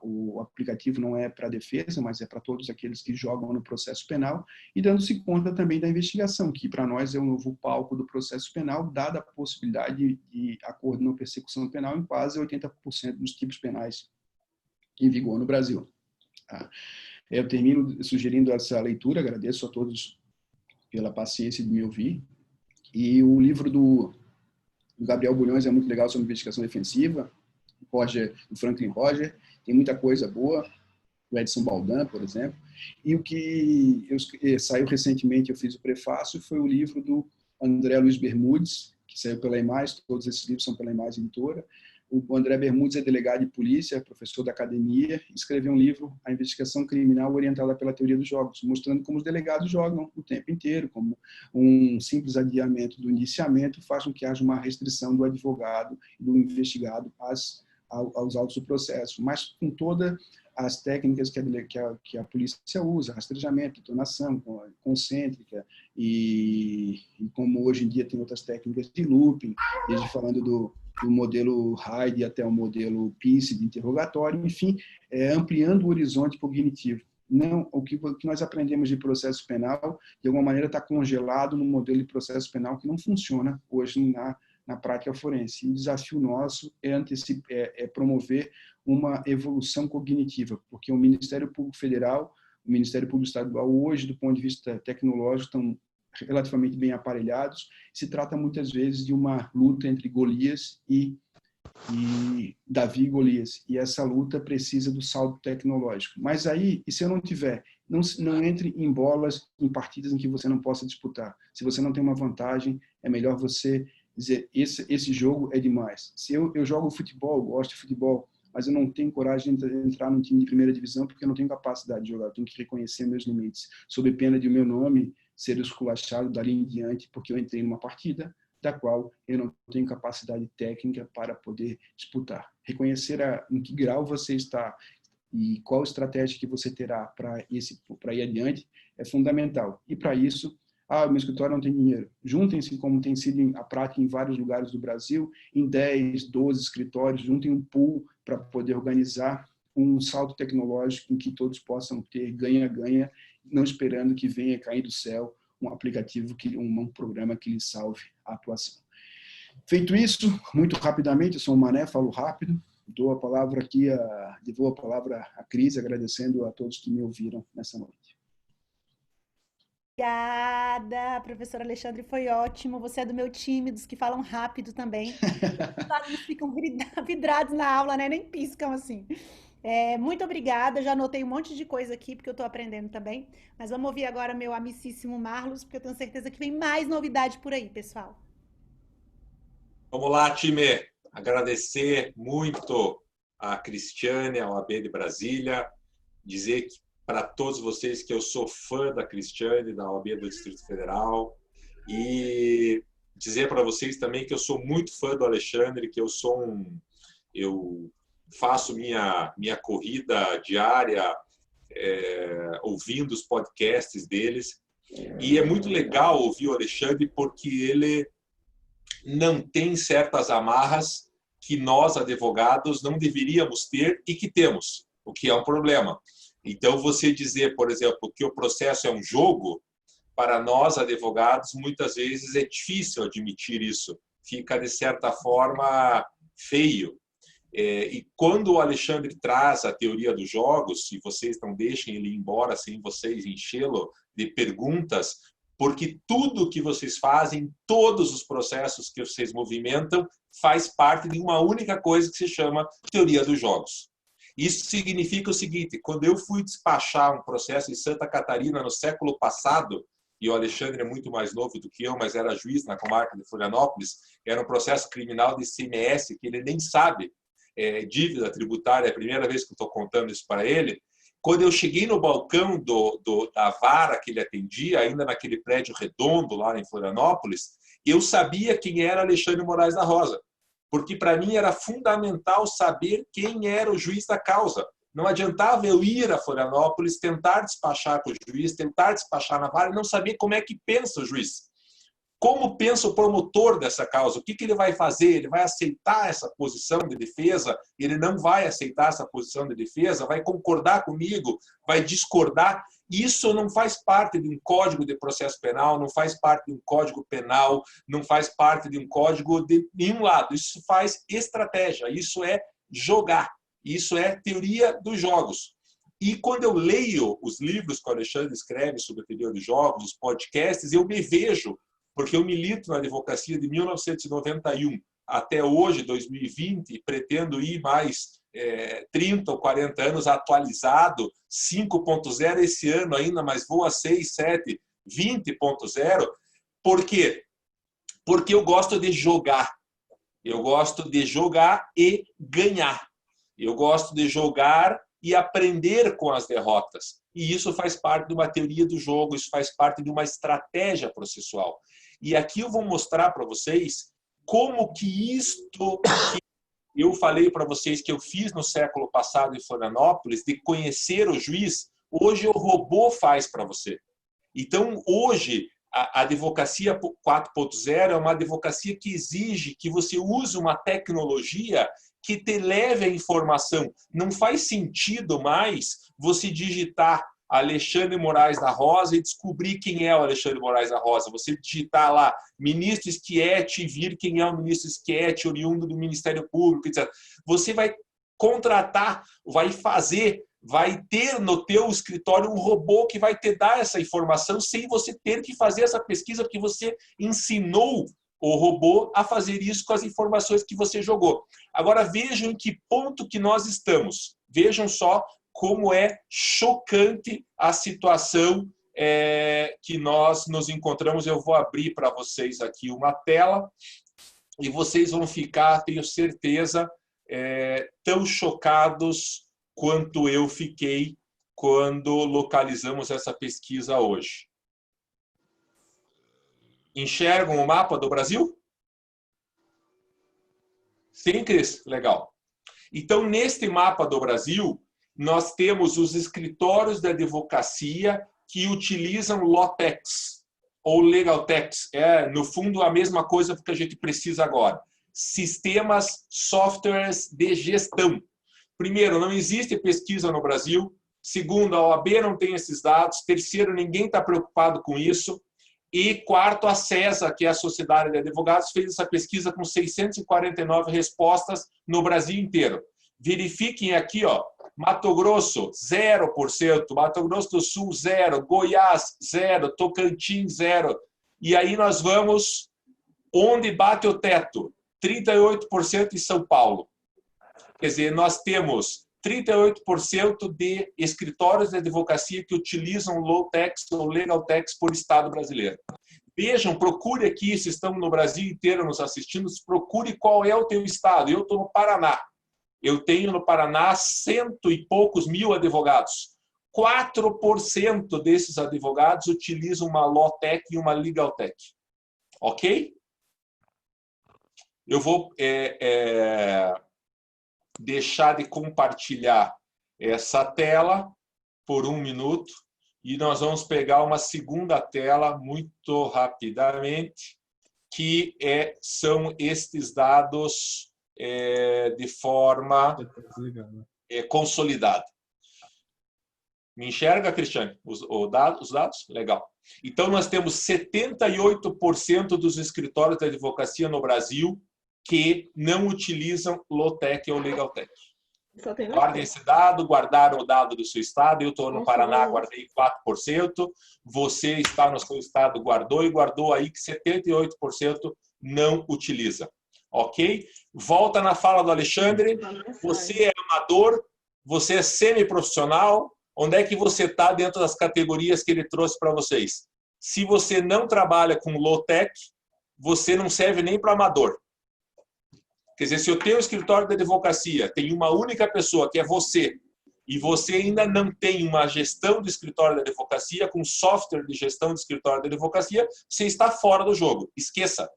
o aplicativo não é para a defesa, mas é para todos aqueles que jogam no processo penal, e dando-se conta também da investigação, que para nós é o novo palco do processo penal, dada a possibilidade de acordo na persecução penal em quase 80% dos tipos penais em vigor no Brasil. Eu termino sugerindo essa leitura, agradeço a todos pela paciência de me ouvir, e o livro do Gabriel Bulhões é muito legal sobre investigação defensiva, o Franklin Roger, tem muita coisa boa, o Edson Baldan, por exemplo. E o que saiu recentemente, eu fiz o prefácio, foi o livro do André Luiz Bermudes, que saiu pela Imagem, todos esses livros são pela Imagem Editora. O André Bermudes é delegado de polícia, professor da academia, escreveu um livro, A Investigação Criminal Orientada pela Teoria dos Jogos, mostrando como os delegados jogam o tempo inteiro, como um simples adiamento do indiciamento faz com que haja uma restrição do advogado e do investigado aos autos do processo, mas com todas as técnicas que a polícia usa, rastreamento, detonação, concêntrica, e como hoje em dia tem outras técnicas de looping, desde falando do modelo Hyde até o modelo PICE de interrogatório, enfim, ampliando o horizonte cognitivo. Não, o que nós aprendemos de processo penal, de alguma maneira, está congelado no modelo de processo penal que não funciona hoje na prática forense. E o desafio nosso é promover uma evolução cognitiva, porque o Ministério Público Federal, o Ministério Público Estadual, hoje, do ponto de vista tecnológico, estão relativamente bem aparelhados. Se trata muitas vezes de uma luta entre Golias e Davi e Golias, e essa luta precisa do salto tecnológico. Mas aí, e se eu não tiver, não entre em bolas, em partidas em que você não possa disputar. Se você não tem uma vantagem, é melhor você dizer, esse jogo é demais. Se eu jogo futebol, gosto de futebol, mas eu não tenho coragem de entrar num time de primeira divisão porque eu não tenho capacidade de jogar, eu tenho que reconhecer meus limites, sob pena de o meu nome ser esculachado dali em diante, porque eu entrei numa partida da qual eu não tenho capacidade técnica para poder disputar. Reconhecer em que grau você está e qual estratégia que você terá para ir adiante é fundamental. E para isso, Ah, meu escritório não tem dinheiro. Juntem-se, como tem sido a prática em vários lugares do Brasil, em 10, 12 escritórios, juntem um pool para poder organizar um salto tecnológico em que todos possam ter ganha-ganha, não esperando que venha cair do céu um aplicativo, um programa que lhe salve a atuação. Feito isso, muito rapidamente, eu sou o Mané, falo rápido, devolvo a palavra à Cris, agradecendo a todos que me ouviram nessa noite. Obrigada, professor Alexandre, foi ótimo. Você é do meu time, dos que falam rápido também. Os alunos ficam vidrados na aula, né? Nem piscam assim. Muito obrigada, já anotei um monte de coisa aqui, porque eu estou aprendendo também. Mas vamos ouvir agora meu amicíssimo Marlos, porque eu tenho certeza que vem mais novidade por aí, pessoal. Vamos lá, time. Agradecer muito a Cristiane, a OAB de Brasília, dizer para todos vocês que eu sou fã da Cristiane, da OAB do Distrito Federal, e dizer para vocês também que eu sou muito fã do Alexandre, que eu faço minha corrida diária ouvindo os podcasts deles, e é muito legal ouvir o Alexandre porque ele não tem certas amarras que nós, advogados, não deveríamos ter e que temos, o que é um problema. Então, você dizer, por exemplo, que o processo é um jogo, para nós, advogados, muitas vezes é difícil admitir isso. Fica, de certa forma, feio. E quando o Alexandre traz a teoria dos jogos, se vocês não deixem ele ir embora sem vocês enchê-lo de perguntas, porque tudo que vocês fazem, todos os processos que vocês movimentam, faz parte de uma única coisa que se chama teoria dos jogos. Isso significa o seguinte: quando eu fui despachar um processo em Santa Catarina no século passado, e o Alexandre é muito mais novo do que eu, mas era juiz na comarca de Florianópolis, era um processo criminal de ICMS, que ele nem sabe, dívida tributária, é a primeira vez que eu estou contando isso para ele. Quando eu cheguei no balcão da vara que ele atendia, ainda naquele prédio redondo lá em Florianópolis, eu sabia quem era Alexandre Moraes da Rosa, porque para mim era fundamental saber quem era o juiz da causa. Não adiantava eu ir a Florianópolis, tentar despachar com o juiz, tentar despachar na vara e não saber como é que pensa o juiz. Como pensa o promotor dessa causa? O que ele vai fazer? Ele vai aceitar essa posição de defesa? Ele não vai aceitar essa posição de defesa? Vai concordar comigo? Vai discordar? Isso não faz parte de um código de processo penal, não faz parte de um código penal, não faz parte de um código de nenhum lado. Isso faz estratégia, isso é jogar, isso é teoria dos jogos. E quando eu leio os livros que o Alexandre escreve sobre a teoria dos jogos, os podcasts, eu me vejo, porque eu milito na advocacia de 1991 até hoje, 2020, e pretendo ir mais 30 ou 40 anos atualizado, 5.0 esse ano ainda, mas vou a 6, 7, 20.0. Por quê? Porque eu gosto de jogar. Eu gosto de jogar e ganhar. Eu gosto de jogar e aprender com as derrotas. E isso faz parte de uma teoria do jogo, isso faz parte de uma estratégia processual. E aqui eu vou mostrar para vocês como que isto que eu falei para vocês que eu fiz no século passado em Florianópolis, de conhecer o juiz, hoje o robô faz para você. Então, hoje, a advocacia 4.0 é uma advocacia que exige que você use uma tecnologia que te leve a informação. Não faz sentido mais você digitar Alexandre Moraes da Rosa e descobrir quem é o Alexandre Moraes da Rosa. Você digitar lá ministro Schietti e vir quem é o ministro Schietti, oriundo do Ministério Público, etc. Você vai contratar, vai fazer, vai ter no teu escritório um robô que vai te dar essa informação sem você ter que fazer essa pesquisa, porque você ensinou o robô a fazer isso com as informações que você jogou. Agora vejam em que ponto que nós estamos. Vejam só como é chocante a situação que nós nos encontramos. Eu vou abrir para vocês aqui uma tela e vocês vão ficar, tenho certeza, tão chocados quanto eu fiquei quando localizamos essa pesquisa hoje. Enxergam o mapa do Brasil? Sim, Cris? Legal. Então, neste mapa do Brasil, nós temos os escritórios de advocacia que utilizam LOTEX. ou Legal Tech? No fundo, a mesma coisa que a gente precisa agora. Sistemas, softwares de gestão. Primeiro, não existe pesquisa no Brasil. Segundo, a OAB não tem esses dados. Terceiro, ninguém está preocupado com isso. E quarto, a CESA, que é a Sociedade de Advogados, fez essa pesquisa com 649 respostas no Brasil inteiro. Verifiquem aqui, ó, Mato Grosso, 0%, Mato Grosso do Sul, 0%, Goiás, 0%, Tocantins, 0%. E aí nós vamos onde bate o teto, 38% em São Paulo. Quer dizer, nós temos 38% de escritórios de advocacia que utilizam low-tax ou legal-tax por Estado brasileiro. Vejam, procure aqui, se estão no Brasil inteiro nos assistindo, procure qual é o teu estado. Eu estou no Paraná. Eu tenho no Paraná 100 e poucos mil advogados. 4% desses advogados utilizam uma Law-Tech e uma Legal-Tech. Ok? Eu vou deixar de compartilhar essa tela por 1 minuto e nós vamos pegar uma segunda tela muito rapidamente, que são estes dados de forma consolidada. Me enxerga, Cristiane? Os dados? Legal. Então, nós temos 78% dos escritórios de advocacia no Brasil que não utilizam Low-Tech ou Legal-Tech. Guardem esse dado, guardaram o dado do seu estado. Eu estou no Paraná, guardei 4%. Você está no seu estado, guardou e guardou aí que 78% não utiliza. Ok? Volta na fala do Alexandre. Você é amador, você é semi-profissional. Onde é que você está dentro das categorias que ele trouxe para vocês? Se você não trabalha com low-tech, você não serve nem para amador. Quer dizer, se eu tenho um escritório de advocacia, tem uma única pessoa, que é você, e você ainda não tem uma gestão de escritório de advocacia, com software de gestão de escritório de advocacia, você está fora do jogo. Esqueça.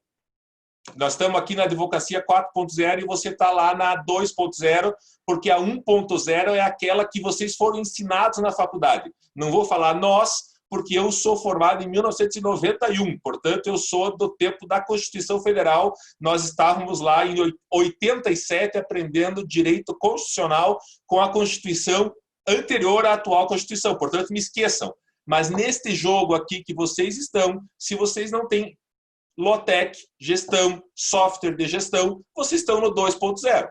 Nós estamos aqui na advocacia 4.0 e você está lá na 2.0, porque a 1.0 é aquela que vocês foram ensinados na faculdade. Não vou falar nós, porque eu sou formado em 1991, portanto, eu sou do tempo da Constituição Federal. Nós estávamos lá em 87 aprendendo direito constitucional com a Constituição anterior à atual Constituição, portanto, me esqueçam. Mas neste jogo aqui que vocês estão, se vocês não têm Low-Tech, gestão, software de gestão, vocês estão no 2.0.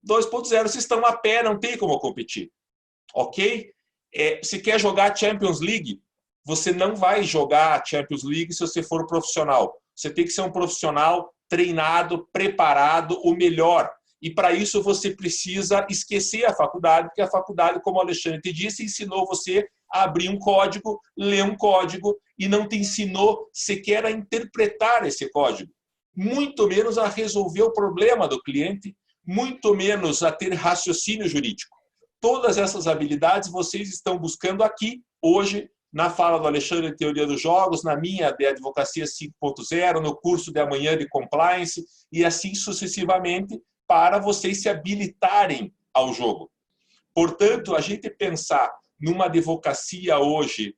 2.0, vocês estão a pé, não tem como competir. Ok? Se quer jogar Champions League, você não vai jogar Champions League se você for profissional. Você tem que ser um profissional treinado, preparado, o melhor. E para isso você precisa esquecer a faculdade, porque a faculdade, como o Alexandre te disse, ensinou você a abrir um código, ler um código e não te ensinou sequer a interpretar esse código. Muito menos a resolver o problema do cliente, muito menos a ter raciocínio jurídico. Todas essas habilidades vocês estão buscando aqui, hoje, na fala do Alexandre de Teoria dos Jogos, na minha de Advocacia 5.0, no curso de amanhã de Compliance e assim sucessivamente, para vocês se habilitarem ao jogo. Portanto, a gente pensar numa advocacia hoje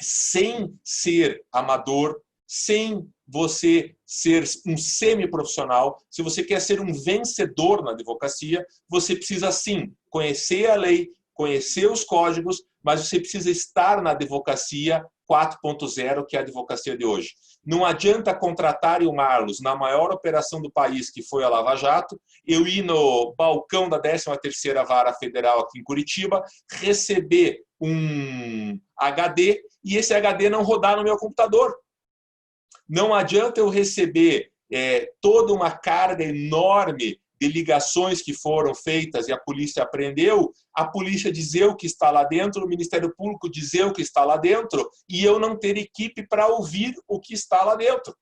sem ser amador, sem você ser um semi-profissional, se você quer ser um vencedor na advocacia, você precisa sim conhecer a lei, conhecer os códigos, mas você precisa estar na advocacia 4.0, que é a advocacia de hoje. Não adianta contratarem o Marlos na maior operação do país, que foi a Lava Jato, eu ir no balcão da 13ª Vara Federal aqui em Curitiba, receber um HD e esse HD não rodar no meu computador. Não adianta eu receber toda uma carga enorme de ligações que foram feitas e a polícia apreendeu, a polícia dizer o que está lá dentro, o Ministério Público dizer o que está lá dentro e eu não ter equipe para ouvir o que está lá dentro.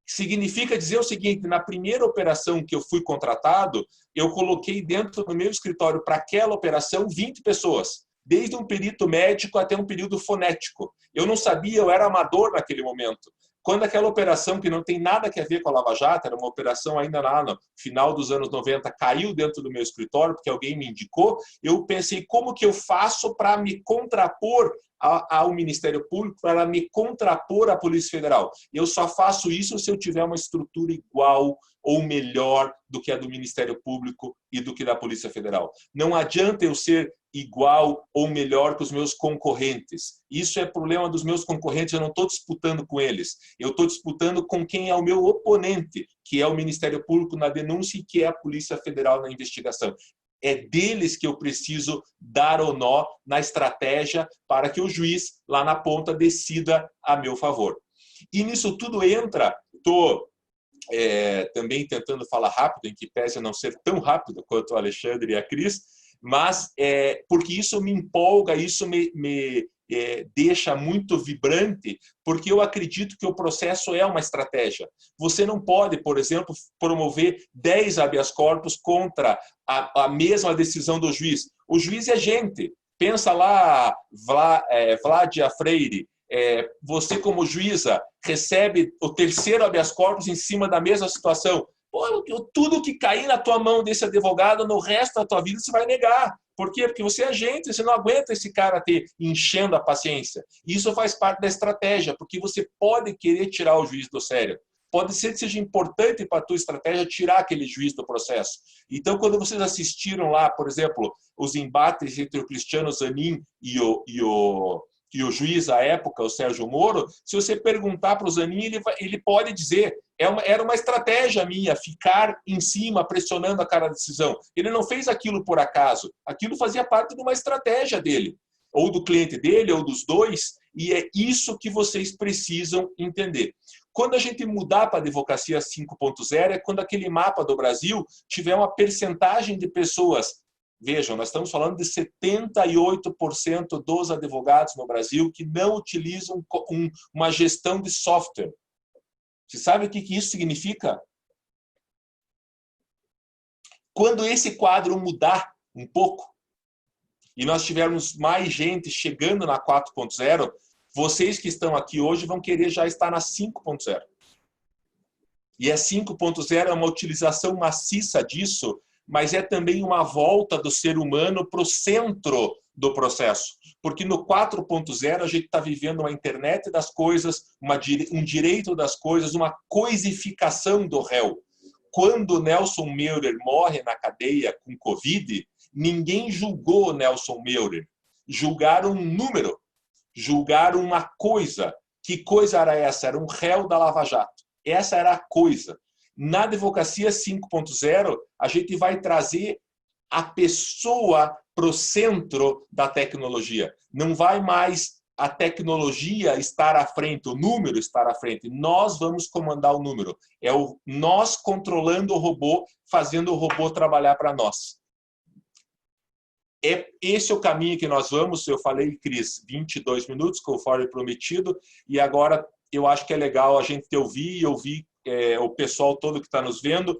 Significa dizer o seguinte, na primeira operação que eu fui contratado, eu coloquei dentro do meu escritório para aquela operação 20 pessoas, desde um perito médico até um período fonético. Eu não sabia, eu era amador naquele momento. Quando aquela operação, que não tem nada a ver com a Lava Jato, era uma operação ainda lá no final dos anos 90, caiu dentro do meu escritório, porque alguém me indicou, eu pensei, como que eu faço para me contrapor ao Ministério Público para me contrapor à Polícia Federal. Eu só faço isso se eu tiver uma estrutura igual ou melhor do que a do Ministério Público e do que da Polícia Federal. Não adianta eu ser igual ou melhor que os meus concorrentes. Isso é problema dos meus concorrentes, eu não estou disputando com eles. Eu estou disputando com quem é o meu oponente, que é o Ministério Público na denúncia e que é a Polícia Federal na investigação. É deles que eu preciso dar o nó na estratégia para que o juiz, lá na ponta, decida a meu favor. E nisso tudo entra, estou também tentando falar rápido, em que pese não ser tão rápido quanto o Alexandre e a Cris, mas porque isso me empolga, isso me deixa muito vibrante, porque eu acredito que o processo é uma estratégia. Você não pode, por exemplo, promover 10 habeas corpus contra a mesma decisão do juiz. O juiz é gente. Pensa lá, Vládia Freire, você como juíza recebe o terceiro habeas corpus em cima da mesma situação. Pô, tudo que cair na tua mão desse advogado, no resto da tua vida, você vai negar. Por quê? Porque você é agente, você não aguenta esse cara enchendo a paciência. Isso faz parte da estratégia, porque você pode querer tirar o juiz do sério. Pode ser que seja importante para a tua estratégia tirar aquele juiz do processo. Então, quando vocês assistiram lá, por exemplo, os embates entre o Cristiano Zanin e o juiz à época, o Sérgio Moro, se você perguntar para o Zanin, ele pode dizer: era uma estratégia minha ficar em cima, pressionando a cara da decisão. Ele não fez aquilo por acaso. Aquilo fazia parte de uma estratégia dele, ou do cliente dele, ou dos dois, e é isso que vocês precisam entender. Quando a gente mudar para a advocacia 5.0, é quando aquele mapa do Brasil tiver uma percentagem de pessoas. Vejam, nós estamos falando de 78% dos advogados no Brasil que não utilizam uma gestão de software. Você sabe o que isso significa? Quando esse quadro mudar um pouco, e nós tivermos mais gente chegando na 4.0, vocês que estão aqui hoje vão querer já estar na 5.0. E a 5.0 é uma utilização maciça disso, mas é também uma volta do ser humano para o centro do processo. Porque no 4.0 a gente está vivendo uma internet das coisas, um direito das coisas, uma coisificação do réu. Quando Nelson Meurer morre na cadeia com Covid, ninguém julgou Nelson Meurer. Julgaram um número, julgaram uma coisa. Que coisa era essa? Era um réu da Lava Jato. Essa era a coisa. Na advocacia 5.0, a gente vai trazer a pessoa para o centro da tecnologia. Não vai mais a tecnologia estar à frente, o número estar à frente. Nós vamos comandar o número. É nós controlando o robô, fazendo o robô trabalhar para nós. Esse é o caminho que nós vamos. Eu falei, Cris, 22 minutos, conforme prometido, e agora eu acho que é legal a gente ouvir o pessoal todo que está nos vendo.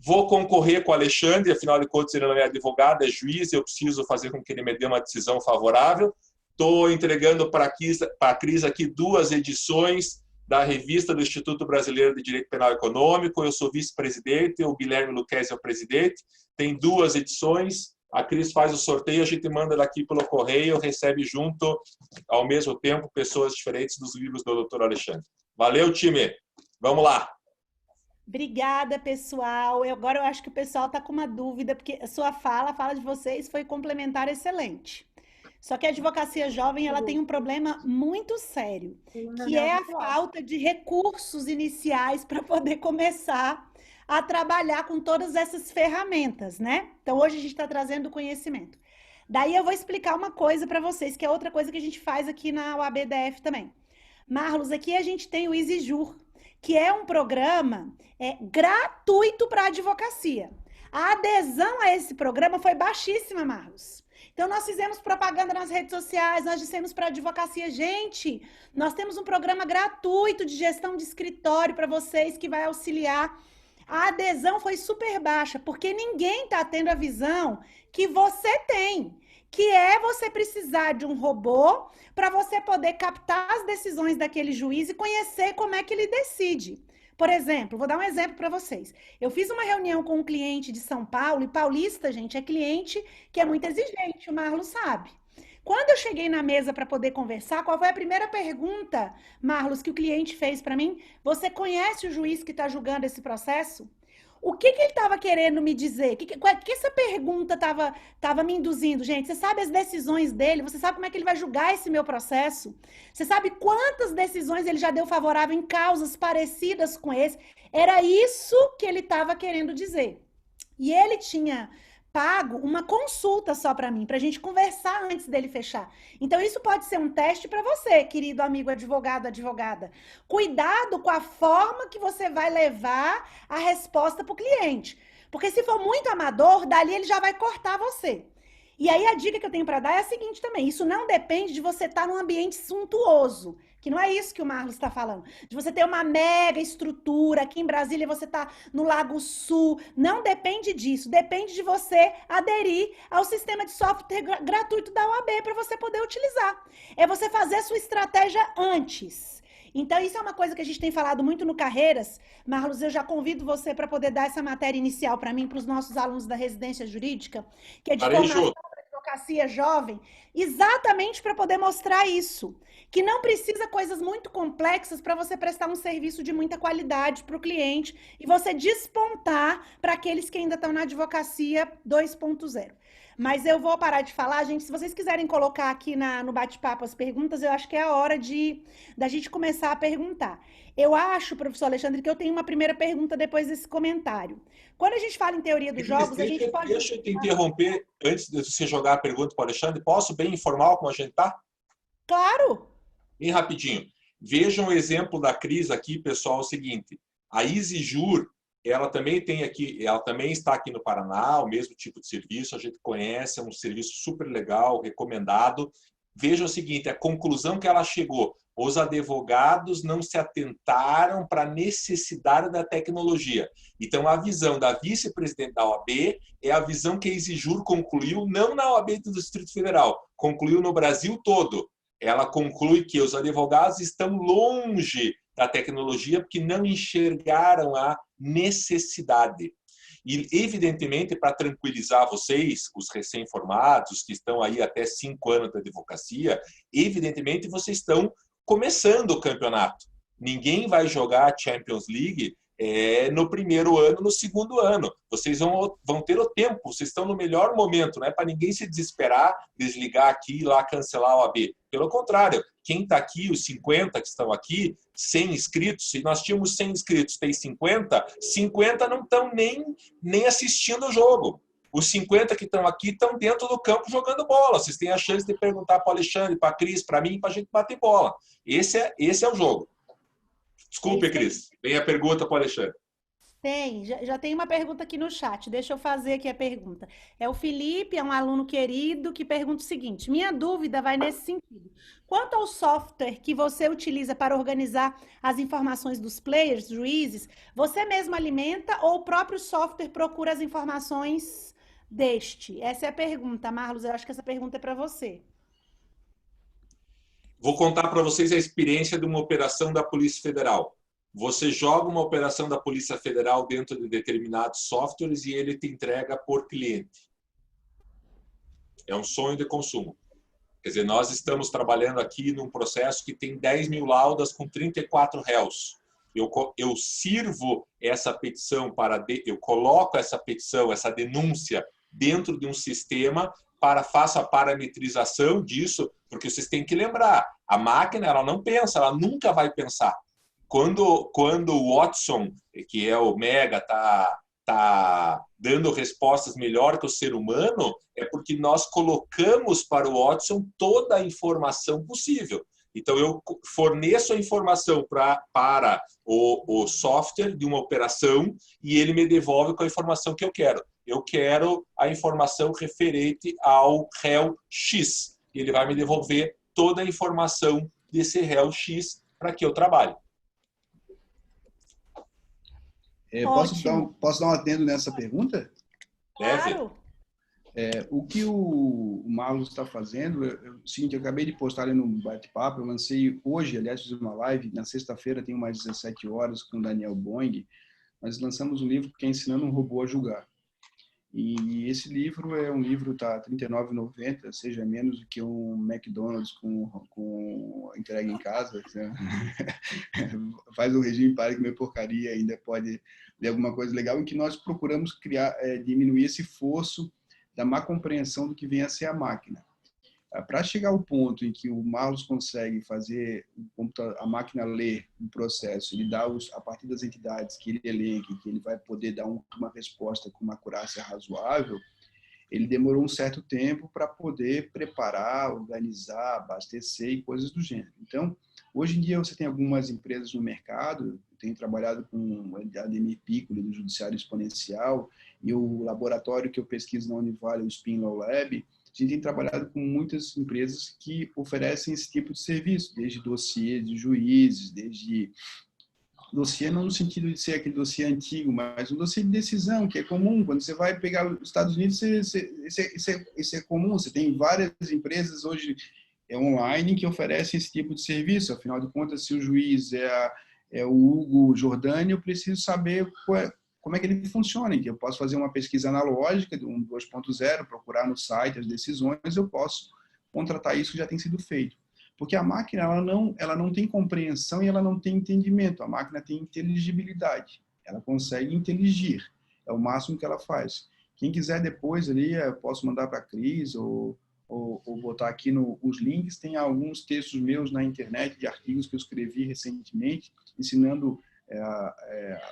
Vou concorrer com o Alexandre, afinal de contas ele não é advogado, é juiz, eu preciso fazer com que ele me dê uma decisão favorável. Estou entregando para a Cris aqui 2 edições da revista do Instituto Brasileiro de Direito Penal Econômico. Eu sou vice-presidente, o Guilherme Lucchesi é o presidente. Tem 2 edições. A Cris faz o sorteio, a gente manda daqui pelo correio, recebe junto, ao mesmo tempo, pessoas diferentes dos livros do Dr. Alexandre. Valeu, time! Vamos lá! Obrigada, pessoal. Agora eu acho que o pessoal está com uma dúvida, porque a sua fala, a fala de vocês foi complementar excelente. Só que a advocacia jovem ela tem um problema muito sério, que é a falta de recursos iniciais para poder começar a trabalhar com todas essas ferramentas, né? Então, hoje a gente está trazendo conhecimento. Daí eu vou explicar uma coisa para vocês, que é outra coisa que a gente faz aqui na UAB-DF também. Marlos, aqui a gente tem o EasyJur, que é um programa gratuito para a advocacia. A adesão a esse programa foi baixíssima, Marlos. Então, nós fizemos propaganda nas redes sociais, nós dissemos para a advocacia, gente, nós temos um programa gratuito de gestão de escritório para vocês que vai auxiliar. A adesão foi super baixa, porque ninguém está tendo a visão que você tem, que é você precisar de um robô para você poder captar as decisões daquele juiz e conhecer como é que ele decide. Por exemplo, vou dar um exemplo para vocês. Eu fiz uma reunião com um cliente de São Paulo, e paulista, gente, é cliente que é muito exigente, o Marlon sabe. Quando eu cheguei na mesa para poder conversar, qual foi a primeira pergunta, Marlos, que o cliente fez para mim? Você conhece o juiz que está julgando esse processo? O que ele estava querendo me dizer? Que essa pergunta estava me induzindo? Gente, você sabe as decisões dele? Você sabe como é que ele vai julgar esse meu processo? Você sabe quantas decisões ele já deu favorável em causas parecidas com esse? Era isso que ele estava querendo dizer. E ele tinha pago uma consulta só para mim, para a gente conversar antes dele fechar. Então, isso pode ser um teste para você, querido amigo advogado, advogada. Cuidado com a forma que você vai levar a resposta para o cliente. Porque se for muito amador, dali ele já vai cortar você. E aí a dica que eu tenho para dar é a seguinte também, isso não depende de você estar num ambiente suntuoso, que não é isso que o Marlos está falando, de você ter uma mega estrutura, aqui em Brasília você está no Lago Sul, não depende disso, depende de você aderir ao sistema de software gratuito da OAB para você poder utilizar. É você fazer a sua estratégia antes. Então, isso é uma coisa que a gente tem falado muito no Carreiras. Marlos, eu já convido você para poder dar essa matéria inicial para mim, para os nossos alunos da residência jurídica, que é de formação para advocacia jovem, exatamente para poder mostrar isso. Que não precisa coisas muito complexas para você prestar um serviço de muita qualidade para o cliente e você despontar para aqueles que ainda estão na advocacia 2.0. Mas eu vou parar de falar, gente. Se vocês quiserem colocar aqui no bate-papo as perguntas, eu acho que é a hora da gente começar a perguntar. Eu acho, professor Alexandre, que eu tenho uma primeira pergunta depois desse comentário. Quando a gente fala em teoria dos jogos, a gente pode... Deixa eu te interromper antes de você jogar a pergunta para o Alexandre. Posso, bem informal, como a gente está? Claro! Bem rapidinho. Vejam o exemplo da Cris aqui, pessoal, é o seguinte. A EasyJur, ela também tem aqui, ela também está aqui no Paraná, o mesmo tipo de serviço, a gente conhece, é um serviço super legal, recomendado. Vejam o seguinte, a conclusão que ela chegou, os advogados não se atentaram para a necessidade da tecnologia. Então, a visão da vice-presidente da OAB é a visão que a EasyJur concluiu, não na OAB do Distrito Federal, concluiu no Brasil todo. Ela conclui que os advogados estão longe da tecnologia porque não enxergaram a necessidade. E, evidentemente, para tranquilizar vocês, os recém-formados, que estão aí até 5 anos da advocacia, evidentemente, vocês estão começando o campeonato. Ninguém vai jogar a Champions League no primeiro ano, no segundo ano. Vocês vão ter o tempo, vocês estão no melhor momento, não é para ninguém se desesperar, desligar aqui e lá cancelar a OAB. Pelo contrário, quem está aqui, os 50 que estão aqui, 100 inscritos, se nós tínhamos 100 inscritos, tem 50, 50 não estão nem assistindo o jogo. Os 50 que estão aqui estão dentro do campo jogando bola. Vocês têm a chance de perguntar para o Alexandre, para a Cris, para mim, para a gente bater bola. Esse é o jogo. Desculpe, Cris. Vem a pergunta para o Alexandre. Tem, já tem uma pergunta aqui no chat. Deixa eu fazer aqui a pergunta. É o Felipe, é um aluno querido, que pergunta o seguinte: minha dúvida vai nesse sentido. Quanto ao software que você utiliza para organizar as informações dos players, juízes, você mesmo alimenta ou o próprio software procura as informações deste? Essa é a pergunta, Marlos. Eu acho que essa pergunta é para você. Vou contar para vocês a experiência de uma operação da Polícia Federal. Você joga uma operação da Polícia Federal dentro de determinados softwares e ele te entrega por cliente. É um sonho de consumo. Quer dizer, nós estamos trabalhando aqui num processo que tem 10 mil laudas com 34 réus. Eu sirvo essa petição eu coloco essa petição, essa denúncia dentro de um sistema faço a parametrização disso, porque vocês têm que lembrar, a máquina ela não pensa, ela nunca vai pensar. Quando o Watson, que é o Mega, tá dando respostas melhor que o ser humano, é porque nós colocamos para o Watson toda a informação possível. Então, eu forneço a informação para o software de uma operação e ele me devolve com a informação que eu quero. Eu quero a informação referente ao réu X. Ele vai me devolver toda a informação desse réu X para que eu trabalhe. Posso dar um adendo nessa pergunta? Claro. O que o Marlos está fazendo, eu acabei de postar ali no bate-papo, eu lancei hoje, aliás, fiz uma live, na sexta-feira, tem umas 17 horas, com o Daniel Boing, nós lançamos um livro que é Ensinando um Robô a Julgar. E esse livro é um livro, tá R$ 39,90, seja menos do que um McDonald's com entrega em casa. Né? Faz o regime, para de comer porcaria, ainda pode ler alguma coisa legal, em que nós procuramos diminuir esse fosso da má compreensão do que vem a ser a máquina. Para chegar ao ponto em que o Marlos consegue fazer a máquina ler um processo, ele dá a partir das entidades que ele elenca, que ele vai poder dar uma resposta com uma acurácia razoável, ele demorou um certo tempo para poder preparar, organizar, abastecer e coisas do gênero. Então, hoje em dia você tem algumas empresas no mercado, eu tenho trabalhado com a Ademir Piccoli, do Judiciário Exponencial, e o laboratório que eu pesquiso na Univale, o Spin Law Lab. A gente tem trabalhado com muitas empresas que oferecem esse tipo de serviço, desde dossiê de juízes, desde dossiê não no sentido de ser aquele dossiê antigo, mas um dossiê de decisão, que é comum. Quando você vai pegar os Estados Unidos, isso é comum. Você tem várias empresas hoje online que oferecem esse tipo de serviço. Afinal de contas, se o juiz é o Hugo Jordani, eu preciso saber como é que ele funciona. Então, eu posso fazer uma pesquisa analógica de um 2.0, procurar no site as decisões, eu posso contratar isso que já tem sido feito. Porque a máquina ela não tem compreensão e ela não tem entendimento. A máquina tem inteligibilidade. Ela consegue inteligir. É o máximo que ela faz. Quem quiser depois ali, eu posso mandar para a Cris ou botar aqui os links. Tem alguns textos meus na internet de artigos que eu escrevi recentemente, ensinando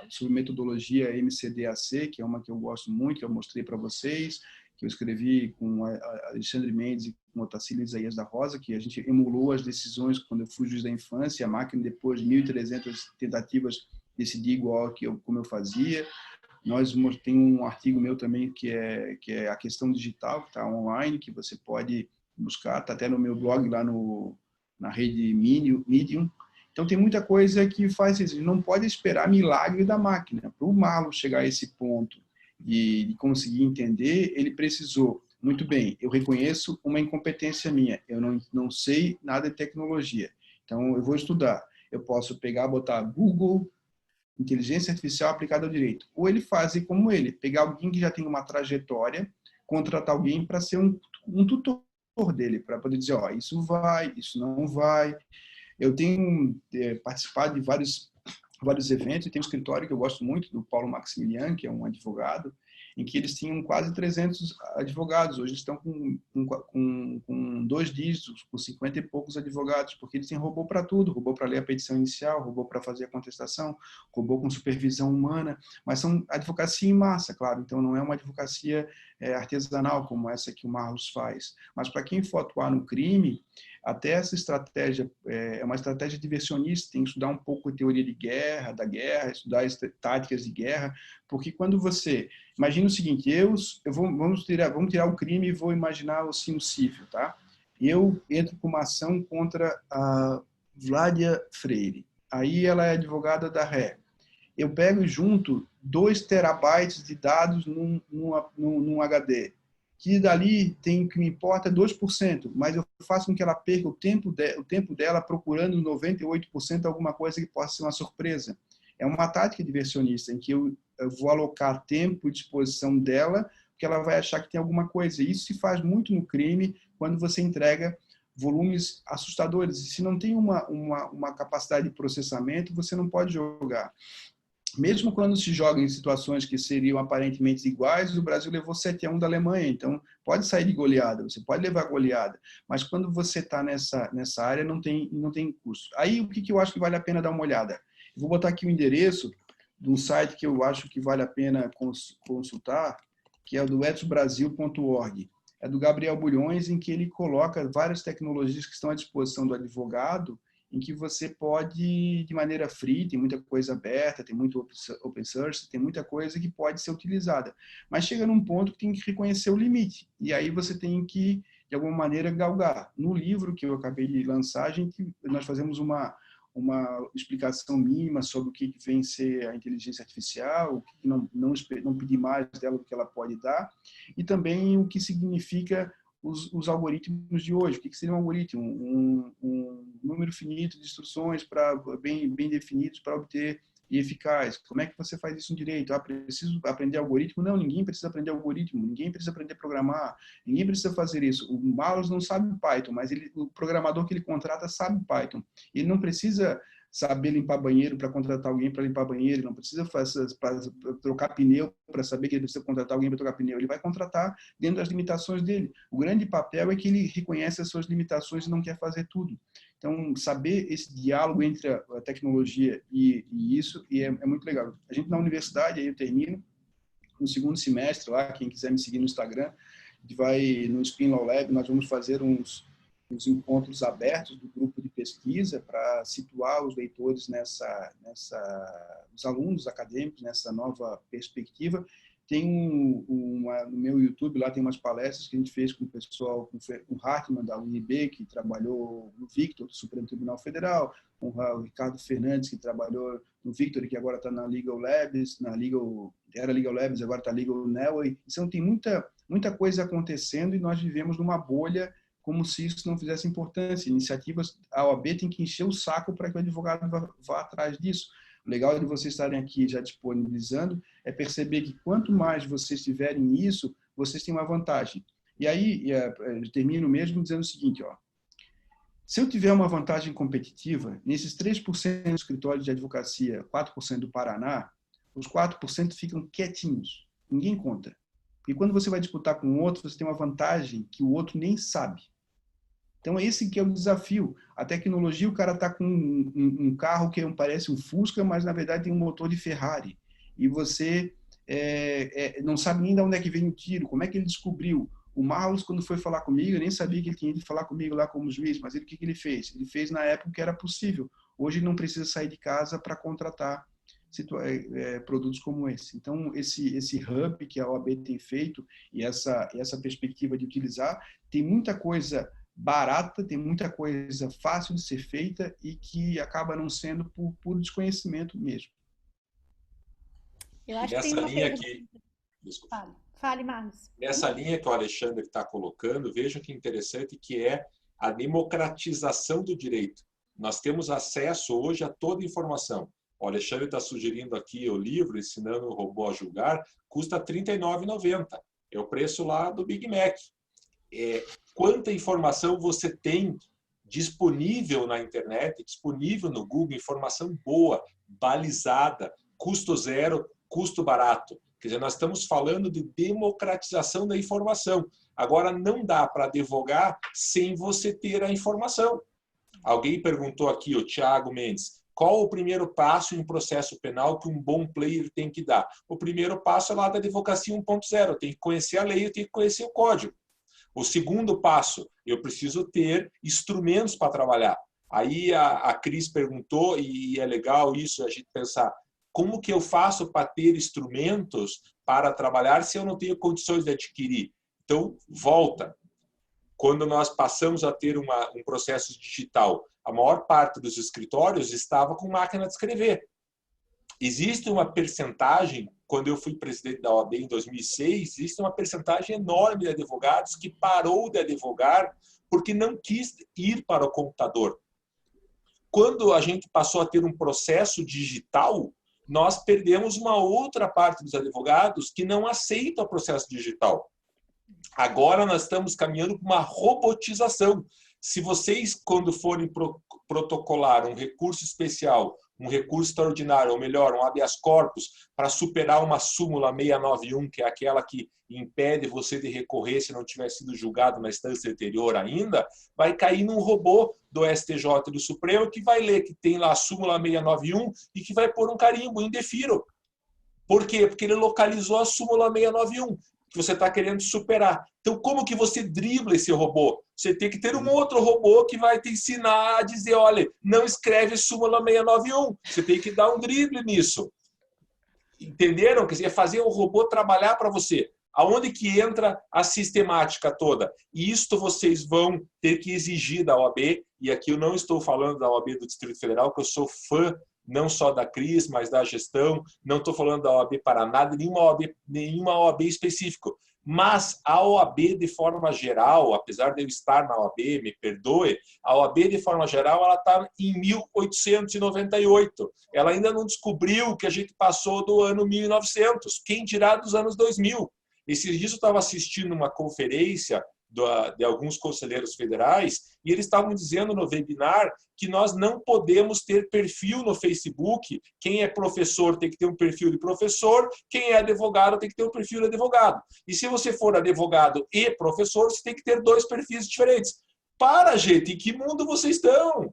sobre metodologia MCDAC, que é uma que eu gosto muito, que eu mostrei para vocês, que eu escrevi com Alexandre Mendes e com Otacílio Isaías da Rosa, que a gente emulou as decisões quando eu fui juiz da infância, a máquina, depois de 1.300 tentativas, decidir igual como eu fazia. Tem um artigo meu também que é a questão digital, que está online, que você pode buscar, está até no meu blog lá na rede Medium. Então, tem muita coisa que faz isso. Não pode esperar milagre da máquina. Para o Marlos chegar a esse ponto de conseguir entender, ele precisou. Muito bem, eu reconheço uma incompetência minha. Eu não sei nada de tecnologia. Então, eu vou estudar. Eu posso pegar, botar Google, inteligência artificial aplicada ao direito. Ou ele faz como ele, pegar alguém que já tem uma trajetória, contratar alguém para ser um tutor dele, para poder dizer, ó, isso vai, isso não vai. Eu tenho participado de vários eventos, e tem um escritório que eu gosto muito, do Paulo Maximilian, que é um advogado, em que eles tinham quase 300 advogados. Hoje eles estão com 2 dígitos, com 50 e poucos advogados, porque eles têm robô para tudo, robô para ler a petição inicial, robô para fazer a contestação, robô com supervisão humana, mas são advocacia em massa, claro, então não é uma advocacia artesanal como essa que o Marlos faz. Mas para quem for atuar no crime, até essa estratégia é uma estratégia diversionista, tem que estudar um pouco a teoria da guerra, estudar táticas de guerra, porque quando você... Imagina o seguinte, vamos tirar o crime e vou imaginar assim, o cível, tá? Eu entro com uma ação contra a Vládia Freire. Aí ela é advogada da ré. Eu pego e junto 2 terabytes de dados num HD. Que dali o que me importa é 2%, mas eu faço com que ela perca o tempo dela procurando 98% alguma coisa que possa ser uma surpresa. É uma tática diversionista, em que eu vou alocar tempo e disposição dela, porque ela vai achar que tem alguma coisa. E isso se faz muito no crime, quando você entrega volumes assustadores. E se não tem uma capacidade de processamento, você não pode jogar. Mesmo quando se joga em situações que seriam aparentemente iguais, o Brasil levou 7-1 da Alemanha, então pode sair de goleada, você pode levar goleada, mas quando você está nessa área não tem custo. Aí o que eu acho que vale a pena dar uma olhada? Eu vou botar aqui o endereço de um site que eu acho que vale a pena consultar, que é o do etsbrasil.org. É do Gabriel Bulhões, em que ele coloca várias tecnologias que estão à disposição do advogado, em que você pode, de maneira free, tem muita coisa aberta, tem muito open source, tem muita coisa que pode ser utilizada. Mas chega num ponto que tem que reconhecer o limite. E aí você tem que, de alguma maneira, galgar. No livro que eu acabei de lançar, nós fazemos uma explicação mínima sobre o que vem ser a inteligência artificial, o que não pedir mais dela do que ela pode dar, e também o que significa os algoritmos de hoje. O que seria um algoritmo? Um número finito de instruções bem definidos para obter e eficaz. Como é que você faz isso direito? Ah, preciso aprender algoritmo? Não, ninguém precisa aprender algoritmo, ninguém precisa aprender a programar, ninguém precisa fazer isso. O Malus não sabe Python, mas o programador que ele contrata sabe Python. Ele não precisa saber limpar banheiro para contratar alguém para limpar banheiro, não precisa trocar pneu para saber que ele precisa contratar alguém para trocar pneu. Ele vai contratar dentro das limitações dele. O grande papel é que ele reconhece as suas limitações e não quer fazer tudo. Então, saber esse diálogo entre a tecnologia e isso é muito legal. A gente na universidade, aí eu termino, no segundo semestre lá, quem quiser me seguir no Instagram, a gente vai no Spin Law Lab, nós vamos fazer uns encontros abertos do grupo de pesquisa para situar os leitores os alunos acadêmicos nessa nova perspectiva. Tem no meu YouTube, lá tem umas palestras que a gente fez com o pessoal, com o Hartmann da UNB, que trabalhou no Victor, do Supremo Tribunal Federal, com o Ricardo Fernandes, que trabalhou no Victor e que agora está na Legal Labs, era Legal Labs, agora está Legal Nelway. Então tem muita coisa acontecendo e nós vivemos numa bolha como se isso não fizesse importância. Iniciativas, a OAB tem que encher o saco para que o advogado vá atrás disso. O legal de vocês estarem aqui já disponibilizando é perceber que quanto mais vocês tiverem isso, vocês têm uma vantagem. E aí, eu termino mesmo dizendo o seguinte, ó, se eu tiver uma vantagem competitiva, nesses 3% do escritório de advocacia, 4% do Paraná, os 4% ficam quietinhos, ninguém conta. E quando você vai disputar com o outro, você tem uma vantagem que o outro nem sabe. Então, esse que é o desafio. A tecnologia, o cara está com um carro que parece um Fusca, mas, na verdade, tem um motor de Ferrari. E você não sabe nem de onde é que vem o tiro, como é que ele descobriu. O Marlos, quando foi falar comigo, eu nem sabia que ele tinha ido falar comigo lá como juiz, mas o que ele fez? Ele fez na época que era possível. Hoje, ele não precisa sair de casa para contratar produtos como esse. Então, esse hub que a OAB tem feito e essa perspectiva de utilizar, tem muita coisa barata, tem muita coisa fácil de ser feita e que acaba não sendo por puro desconhecimento mesmo. Eu acho nessa que tem uma linha pergunta... aqui, desculpa. Fale, Marlos. Nessa linha que o Alexandre está colocando, vejam que interessante que é a democratização do direito. Nós temos acesso hoje a toda informação. O Alexandre está sugerindo aqui o livro Ensinando o Robô a Julgar, custa R$ 39,90. É o preço lá do Big Mac. Quanta informação você tem disponível na internet, disponível no Google, informação boa, balizada, custo zero, custo barato. Quer dizer, nós estamos falando de democratização da informação. Agora, não dá para advogar sem você ter a informação. Alguém perguntou aqui, o Thiago Mendes, qual o primeiro passo em um processo penal que um bom player tem que dar? O primeiro passo é lá da advocacia 1.0, eu tenho que conhecer a lei, eu tenho que conhecer o código. O segundo passo, eu preciso ter instrumentos para trabalhar. Aí a Cris perguntou, e é legal isso, a gente pensar, como que eu faço para ter instrumentos para trabalhar se eu não tenho condições de adquirir? Então, volta. Quando nós passamos a ter um processo digital, a maior parte dos escritórios estava com máquina de escrever. Existe uma percentagem, quando eu fui presidente da OAB em 2006, existe uma percentagem enorme de advogados que parou de advogar porque não quis ir para o computador. Quando a gente passou a ter um processo digital, nós perdemos uma outra parte dos advogados que não aceita o processo digital. Agora nós estamos caminhando para uma robotização. Se vocês, quando forem protocolar um recurso especial, um recurso extraordinário, ou melhor, um habeas corpus, para superar uma súmula 691, que é aquela que impede você de recorrer se não tiver sido julgado na instância anterior ainda, vai cair num robô do STJ e do Supremo que vai ler que tem lá a súmula 691 e que vai pôr um carimbo, indefiro. Por quê? Porque ele localizou a súmula 691. Que você está querendo superar. Então, como que você dribla esse robô? Você tem que ter um outro robô que vai te ensinar a dizer, olha, não escreve súmula 691. Você tem que dar um drible nisso. Entenderam? Quer dizer, é fazer o robô trabalhar para você. Aonde que entra a sistemática toda? E isto vocês vão ter que exigir da OAB, e aqui eu não estou falando da OAB do Distrito Federal, que eu sou fã não só da Cris, mas da gestão. Não estou falando da OAB Paraná, nenhuma OAB específica. Mas a OAB, de forma geral, apesar de eu estar na OAB, me perdoe, a OAB, de forma geral, ela está em 1898. Ela ainda não descobriu que a gente passou do ano 1900, quem dirá dos anos 2000. Esses dias eu estava assistindo uma conferência de alguns conselheiros federais e eles estavam dizendo no webinar que nós não podemos ter perfil no Facebook. Quem é professor tem que ter um perfil de professor, quem é advogado tem que ter um perfil de advogado. E se você for advogado e professor, você tem que ter 2 perfis diferentes. Para, gente, em que mundo vocês estão?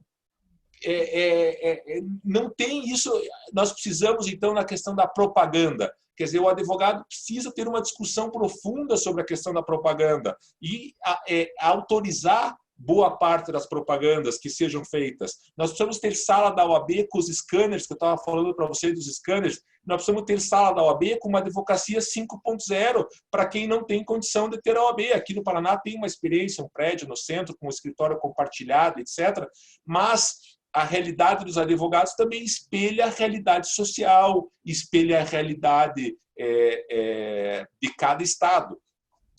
Não tem isso. Nós precisamos, então, na questão da propaganda. Quer dizer, o advogado precisa ter uma discussão profunda sobre a questão da propaganda e autorizar boa parte das propagandas que sejam feitas. Nós precisamos ter sala da OAB com os scanners, que eu estava falando para vocês dos scanners. Nós precisamos ter sala da OAB com uma advocacia 5.0 para quem não tem condição de ter a OAB. Aqui no Paraná tem uma experiência, um prédio no centro com um escritório compartilhado, etc. Mas a realidade dos advogados também espelha a realidade social, espelha a realidade de cada estado.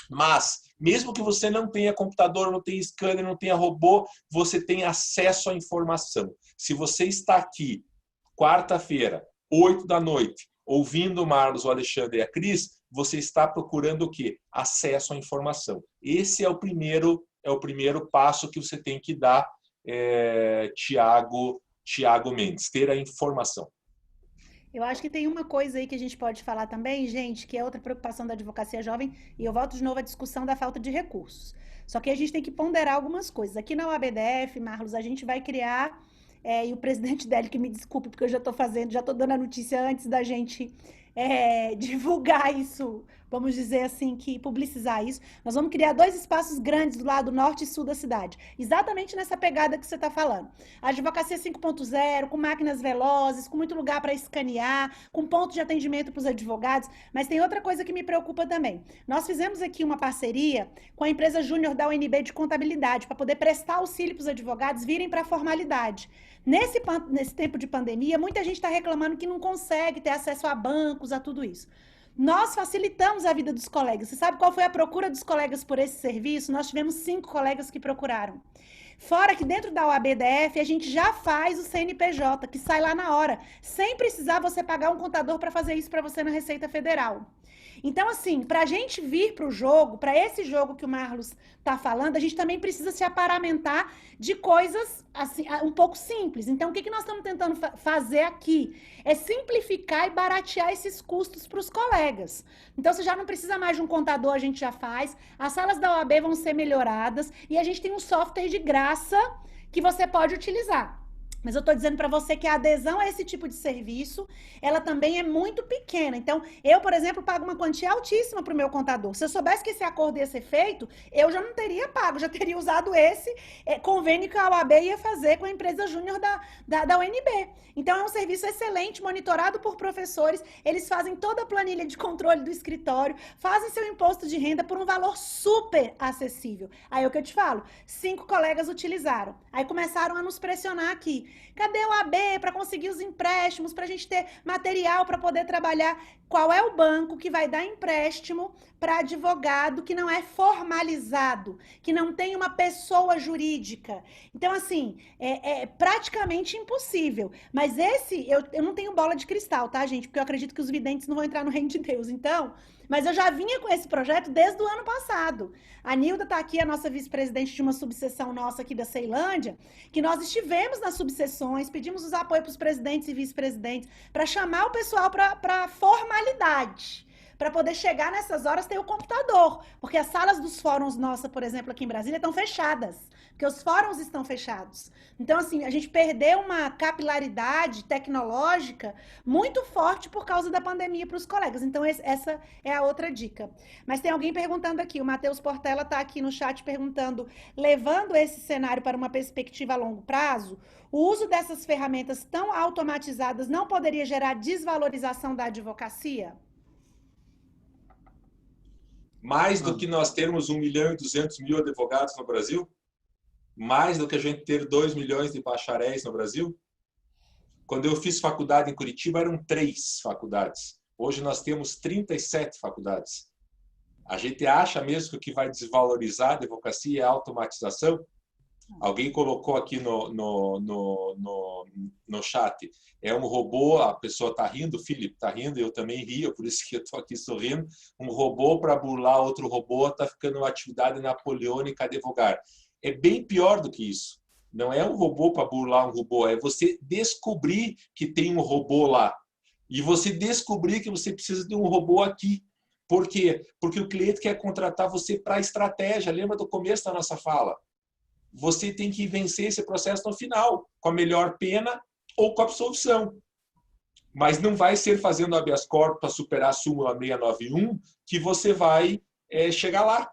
Mas, mesmo que você não tenha computador, não tenha scanner, não tenha robô, você tem acesso à informação. Se você está aqui, quarta-feira, 8 da noite, ouvindo o Marlos, o Alexandre e a Cris, você está procurando o quê? Acesso à informação. Esse é o primeiro passo que você tem que dar, Tiago Mendes, ter a informação. Eu acho que tem uma coisa aí que a gente pode falar também, gente, que é outra preocupação da advocacia jovem, e eu volto de novo à discussão da falta de recursos. Só que a gente tem que ponderar algumas coisas. Aqui na UABDF, Marlos, a gente vai criar, e o presidente dele, que me desculpe, porque eu já estou dando a notícia antes da gente divulgar isso, vamos dizer assim, que publicizar isso. Nós vamos criar 2 espaços grandes do lado norte e sul da cidade, exatamente nessa pegada que você está falando. A advocacia 5.0, com máquinas velozes, com muito lugar para escanear, com ponto de atendimento para os advogados, mas tem outra coisa que me preocupa também. Nós fizemos aqui uma parceria com a empresa júnior da UNB de contabilidade, para poder prestar auxílio para os advogados virem para a formalidade. Nesse tempo de pandemia, muita gente está reclamando que não consegue ter acesso a bancos, a tudo isso. Nós facilitamos a vida dos colegas. Você sabe qual foi a procura dos colegas por esse serviço? Nós tivemos 5 colegas que procuraram. Fora que dentro da UABDF, a gente já faz o CNPJ, que sai lá na hora, sem precisar você pagar um contador para fazer isso para você na Receita Federal. Então, assim, para a gente vir para o jogo, para esse jogo que o Marlos está falando, a gente também precisa se aparamentar de coisas assim, um pouco simples. Então, o que nós estamos tentando fazer aqui? É simplificar e baratear esses custos para os colegas. Então, você já não precisa mais de um contador, a gente já faz. As salas da OAB vão ser melhoradas e a gente tem um software de graça que você pode utilizar. Mas eu estou dizendo para você que a adesão a esse tipo de serviço, ela também é muito pequena. Então, eu, por exemplo, pago uma quantia altíssima para o meu contador. Se eu soubesse que esse acordo ia ser feito, eu já não teria pago, já teria usado esse convênio que a OAB ia fazer com a empresa júnior da UNB. Então, é um serviço excelente, monitorado por professores. Eles fazem toda a planilha de controle do escritório, fazem seu imposto de renda por um valor super acessível. Aí é o que eu te falo, 5 colegas utilizaram. Aí começaram a nos pressionar aqui. Cadê o AB para conseguir os empréstimos, para a gente ter material para poder trabalhar? Qual é o banco que vai dar empréstimo para advogado que não é formalizado, que não tem uma pessoa jurídica? Então, assim, é praticamente impossível. Mas eu não tenho bola de cristal, tá, gente? Porque eu acredito que os videntes não vão entrar no reino de Deus. Então, mas eu já vinha com esse projeto desde o ano passado. A Nilda está aqui, a nossa vice-presidente de uma subseção nossa aqui da Ceilândia, que nós estivemos nas subseções, pedimos os apoios para os presidentes e vice-presidentes, para chamar o pessoal para formalidade, para poder chegar nessas horas ter o computador, porque as salas dos fóruns nossa, por exemplo, aqui em Brasília, estão fechadas, porque os fóruns estão fechados. Então, assim, a gente perdeu uma capilaridade tecnológica muito forte por causa da pandemia para os colegas. Então, essa é a outra dica. Mas tem alguém perguntando aqui, o Matheus Portela está aqui no chat perguntando, levando esse cenário para uma perspectiva a longo prazo, o uso dessas ferramentas tão automatizadas não poderia gerar desvalorização da advocacia? Mais do que nós termos 1.200.000 advogados no Brasil? Mais do que a gente ter 2 milhões de bacharéis no Brasil? Quando eu fiz faculdade em Curitiba, eram 3 faculdades. Hoje nós temos 37 faculdades. A gente acha mesmo que o que vai desvalorizar a advocacia é a automatização? Alguém colocou aqui no chat, é um robô, a pessoa está rindo, o Felipe está rindo, eu também rio, por isso que eu estou aqui sorrindo, um robô para burlar outro robô está ficando uma atividade napoleônica a advogar. É bem pior do que isso. Não é um robô para burlar um robô, é você descobrir que tem um robô lá. E você descobrir que você precisa de um robô aqui. Por quê? Porque o cliente quer contratar você para a estratégia. Lembra do começo da nossa fala? Você tem que vencer esse processo no final, com a melhor pena ou com a absolvição. Mas não vai ser fazendo habeas corpus para superar a súmula 691 que você vai chegar lá.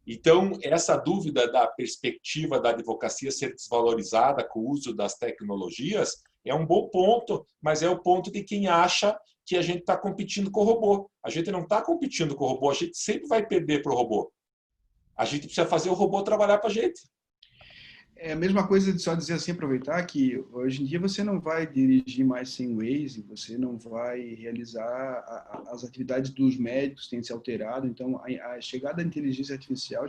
Então, essa dúvida da perspectiva da advocacia ser desvalorizada com o uso das tecnologias é um bom ponto, mas é o ponto de quem acha que a gente está competindo com o robô. A gente não está competindo com o robô, a gente sempre vai perder para o robô. A gente precisa fazer o robô trabalhar para a gente. É a mesma coisa de só dizer assim, aproveitar que hoje em dia você não vai dirigir mais sem Waze, você não vai realizar as atividades dos médicos, têm se alterado. Então, a chegada da inteligência artificial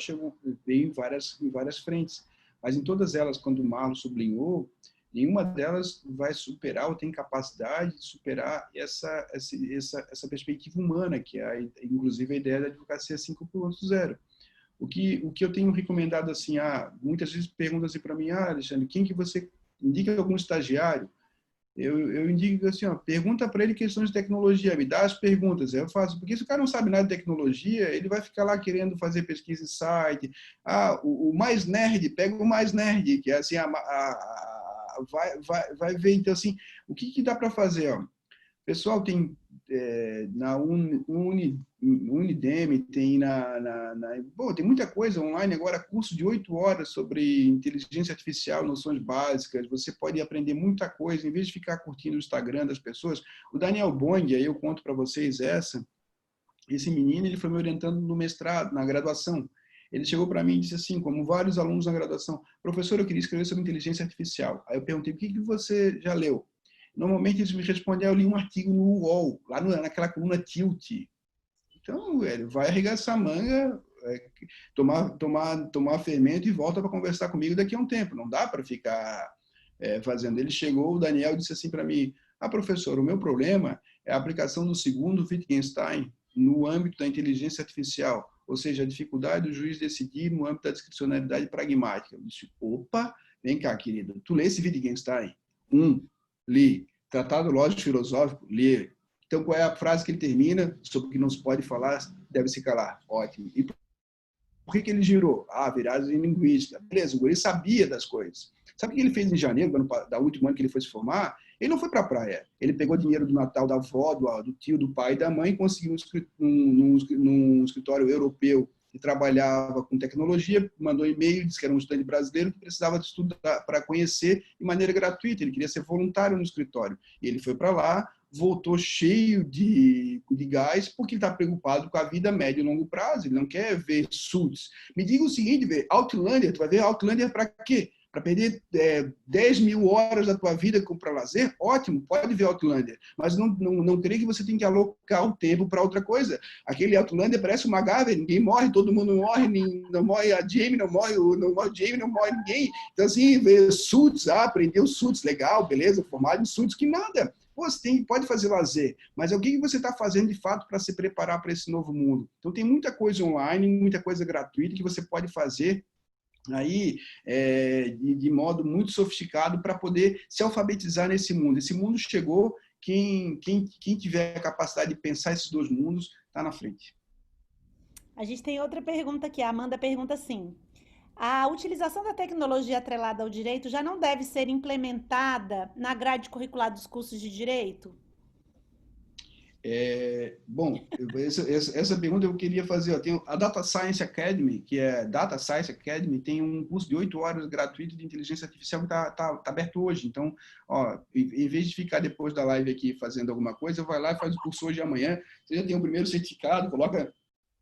veio em várias frentes. Mas em todas elas, quando o Marlon sublinhou, nenhuma delas vai superar ou tem capacidade de superar essa perspectiva humana, que é, inclusive, a ideia da advocacia 5.0. O que eu tenho recomendado, assim, muitas vezes perguntam assim para mim, Alexandre, quem que você indica algum estagiário? Eu indico assim, pergunta para ele questões de tecnologia, me dá as perguntas. Eu faço, porque se o cara não sabe nada de tecnologia, ele vai ficar lá querendo fazer pesquisa em site. O mais nerd, pega o mais nerd, que é assim, vai ver. Então, assim, o que dá para fazer? O pessoal tem na Unidemy, tem bom, tem muita coisa online agora, curso de 8 horas sobre inteligência artificial, noções básicas, você pode aprender muita coisa, em vez de ficar curtindo o Instagram das pessoas. O Daniel Bong, aí eu conto para vocês esse menino, ele foi me orientando no mestrado, na graduação. Ele chegou para mim e disse assim, como vários alunos na graduação, professor, eu queria escrever sobre inteligência artificial. Aí eu perguntei, o que você já leu? Normalmente eles me respondem, eu li um artigo no UOL, lá naquela coluna Tilt. Então, velho, vai arregaçar a manga, tomar fermento e volta para conversar comigo daqui a um tempo. Não dá para ficar fazendo. Ele chegou, o Daniel disse assim para mim, professor, o meu problema é a aplicação do segundo Wittgenstein no âmbito da inteligência artificial, ou seja, a dificuldade do juiz decidir no âmbito da discricionalidade pragmática. Eu disse, opa, vem cá, querido, tu lê esse Wittgenstein? Li. Tratado Lógico Filosófico? Li. Então, qual é a frase que ele termina? Sobre o que não se pode falar, deve se calar. Ótimo. E por que ele girou? Viragem linguística. Beleza, o guri sabia das coisas. Sabe o que ele fez em janeiro, da último ano que ele foi se formar? Ele não foi para a praia. Ele pegou dinheiro do Natal da avó, do tio, do pai e da mãe e conseguiu num escritório europeu que trabalhava com tecnologia, mandou e-mail, disse que era um estudante brasileiro que precisava de estudar para conhecer de maneira gratuita. Ele queria ser voluntário no escritório. E ele foi para lá, voltou cheio de gás, porque ele está preocupado com a vida a médio e longo prazo. Ele não quer ver Suits. Me diga o seguinte, Outlander, tu vai ver Outlander para quê? Para perder 10 mil horas da tua vida para lazer? Ótimo, pode ver Outlander. Mas não creio que você tem que alocar o tempo para outra coisa. Aquele Outlander parece uma gávea, ninguém morre, todo mundo morre, não morre a Jamie, não morre Jamie, não morre ninguém. Então, assim, ver Suits, aprendeu Suits, legal, beleza, formado em Suits, que nada. Você pode fazer lazer, mas o que você está fazendo de fato para se preparar para esse novo mundo? Então, tem muita coisa online, muita coisa gratuita que você pode fazer aí de modo muito sofisticado para poder se alfabetizar nesse mundo. Esse mundo chegou, quem tiver a capacidade de pensar esses dois mundos está na frente. A gente tem outra pergunta aqui, a Amanda pergunta assim, a utilização da tecnologia atrelada ao direito já não deve ser implementada na grade curricular dos cursos de direito? Bom, essa pergunta eu queria fazer. Tem a Data Science Academy, que é Data Science Academy, tem um curso de 8 horas gratuito de inteligência artificial que está aberto hoje. Então, em vez de ficar depois da live aqui fazendo alguma coisa, vai lá e faz o curso hoje e amanhã. Você já tem o primeiro certificado, coloca...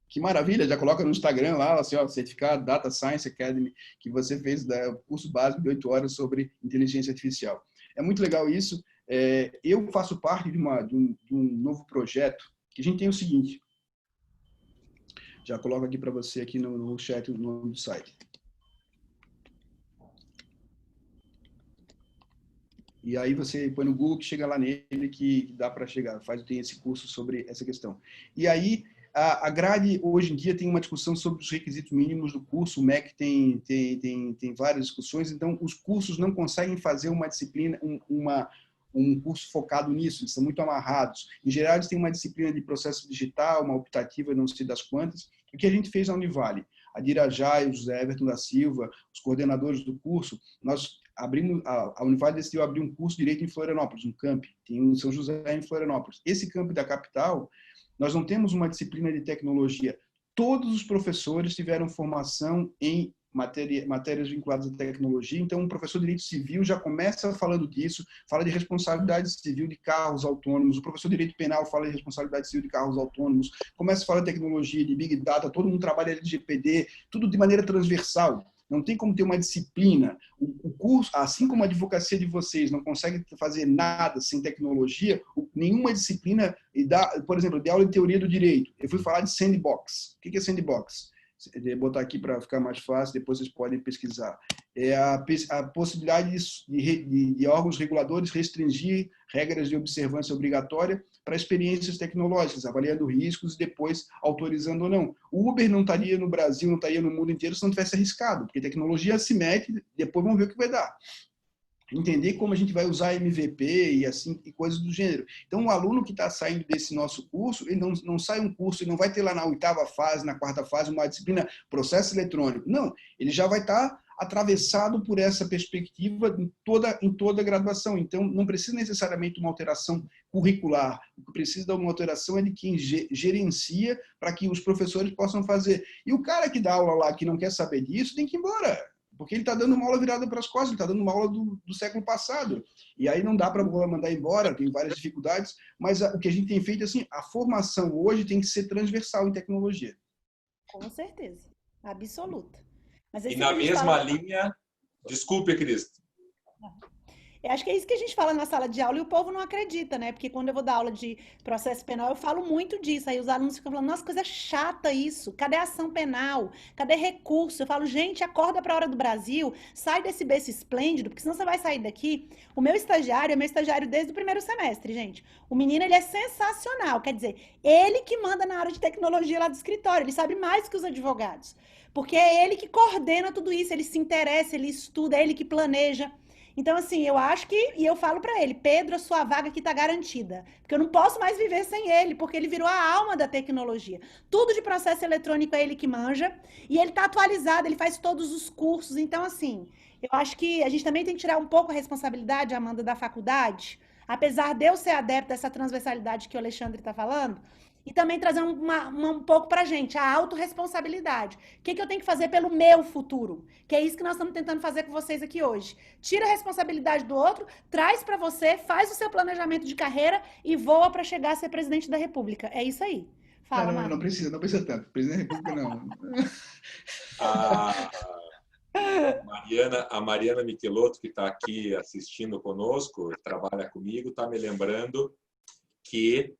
Que maravilha, já coloca no Instagram lá, assim, certificado Data Science Academy, que você fez o curso básico de 8 horas sobre inteligência artificial. É muito legal isso. Eu faço parte de um novo projeto, que a gente tem o seguinte, Já coloco aqui para você aqui no chat o nome do site. E aí você põe no Google que chega lá nele, que dá para chegar, tem esse curso sobre essa questão. E aí, a grade, hoje em dia, tem uma discussão sobre os requisitos mínimos do curso, o MEC tem várias discussões, então os cursos não conseguem fazer uma disciplina, um curso focado nisso, eles são muito amarrados. Em geral, eles têm uma disciplina de processo digital, uma optativa, não sei das quantas. O que a gente fez na Univale? A Dira Jai, o José Everton da Silva, os coordenadores do curso, nós a Univale decidiu abrir um curso de Direito em Florianópolis, um camp, tem um São José em Florianópolis. Esse camp da capital, nós não temos uma disciplina de tecnologia. Todos os professores tiveram formação em matérias vinculadas à tecnologia, então um professor de Direito Civil já começa falando disso, fala de responsabilidade civil de carros autônomos, o professor de Direito Penal fala de responsabilidade civil de carros autônomos, começa a falar de tecnologia, de Big Data, todo mundo trabalha LGPD, tudo de maneira transversal. Não tem como ter uma disciplina. O curso, assim como a advocacia de vocês não consegue fazer nada sem tecnologia, nenhuma disciplina, por exemplo, de aula de teoria do direito, eu fui falar de sandbox. O que é sandbox? Vou botar aqui para ficar mais fácil, depois vocês podem pesquisar. É a possibilidade de órgãos reguladores restringir regras de observância obrigatória para experiências tecnológicas, avaliando riscos e depois autorizando ou não. O Uber não estaria no Brasil, não estaria no mundo inteiro se não tivesse arriscado, porque tecnologia se mete, depois vamos ver o que vai dar. Entender como a gente vai usar MVP e assim e coisas do gênero. Então, o aluno que está saindo desse nosso curso, ele não sai um curso, ele não vai ter lá na 8ª fase, na 4ª fase, uma disciplina processo eletrônico. Não, ele já vai estar atravessado por essa perspectiva em toda a graduação. Então, não precisa necessariamente uma alteração curricular. O que precisa de uma alteração é de quem gerencia para que os professores possam fazer. E o cara que dá aula lá, que não quer saber disso, tem que ir embora. Porque ele está dando uma aula virada para as costas, ele está dando uma aula do século passado. E aí não dá para mandar embora, tem várias dificuldades, mas o que a gente tem feito, assim, a formação hoje tem que ser transversal em tecnologia. Com certeza, absoluta. Mas e na mesma linha... Desculpe, Cristo. Eu acho que é isso que a gente fala na sala de aula e o povo não acredita, né? Porque quando eu vou dar aula de processo penal, eu falo muito disso. Aí os alunos ficam falando, nossa, coisa chata isso. Cadê a ação penal? Cadê recurso? Eu falo, gente, acorda para a hora do Brasil, sai desse berço esplêndido, porque senão você vai sair daqui. O meu estagiário é meu estagiário desde o primeiro semestre, gente. O menino, ele é sensacional. Quer dizer, ele que manda na área de tecnologia lá do escritório. Ele sabe mais que os advogados. Porque é ele que coordena tudo isso. Ele se interessa, ele estuda, é ele que planeja. Então, assim, eu acho que, e eu falo para ele, Pedro, a sua vaga aqui está garantida, porque eu não posso mais viver sem ele, porque ele virou a alma da tecnologia. Tudo de processo eletrônico é ele que manja, e ele está atualizado, ele faz todos os cursos. Então, assim, eu acho que a gente também tem que tirar um pouco a responsabilidade, Amanda, da faculdade, apesar de eu ser adepta dessa transversalidade que o Alexandre está falando, e também trazer um pouco para a gente, a autorresponsabilidade. O que eu tenho que fazer pelo meu futuro? Que é isso que nós estamos tentando fazer com vocês aqui hoje. Tira a responsabilidade do outro, traz para você, faz o seu planejamento de carreira e voa para chegar a ser presidente da República. É isso aí. Fala, não precisa tanto. Presidente da República, não. A Mariana Michelotto, que está aqui assistindo conosco, trabalha comigo, está me lembrando que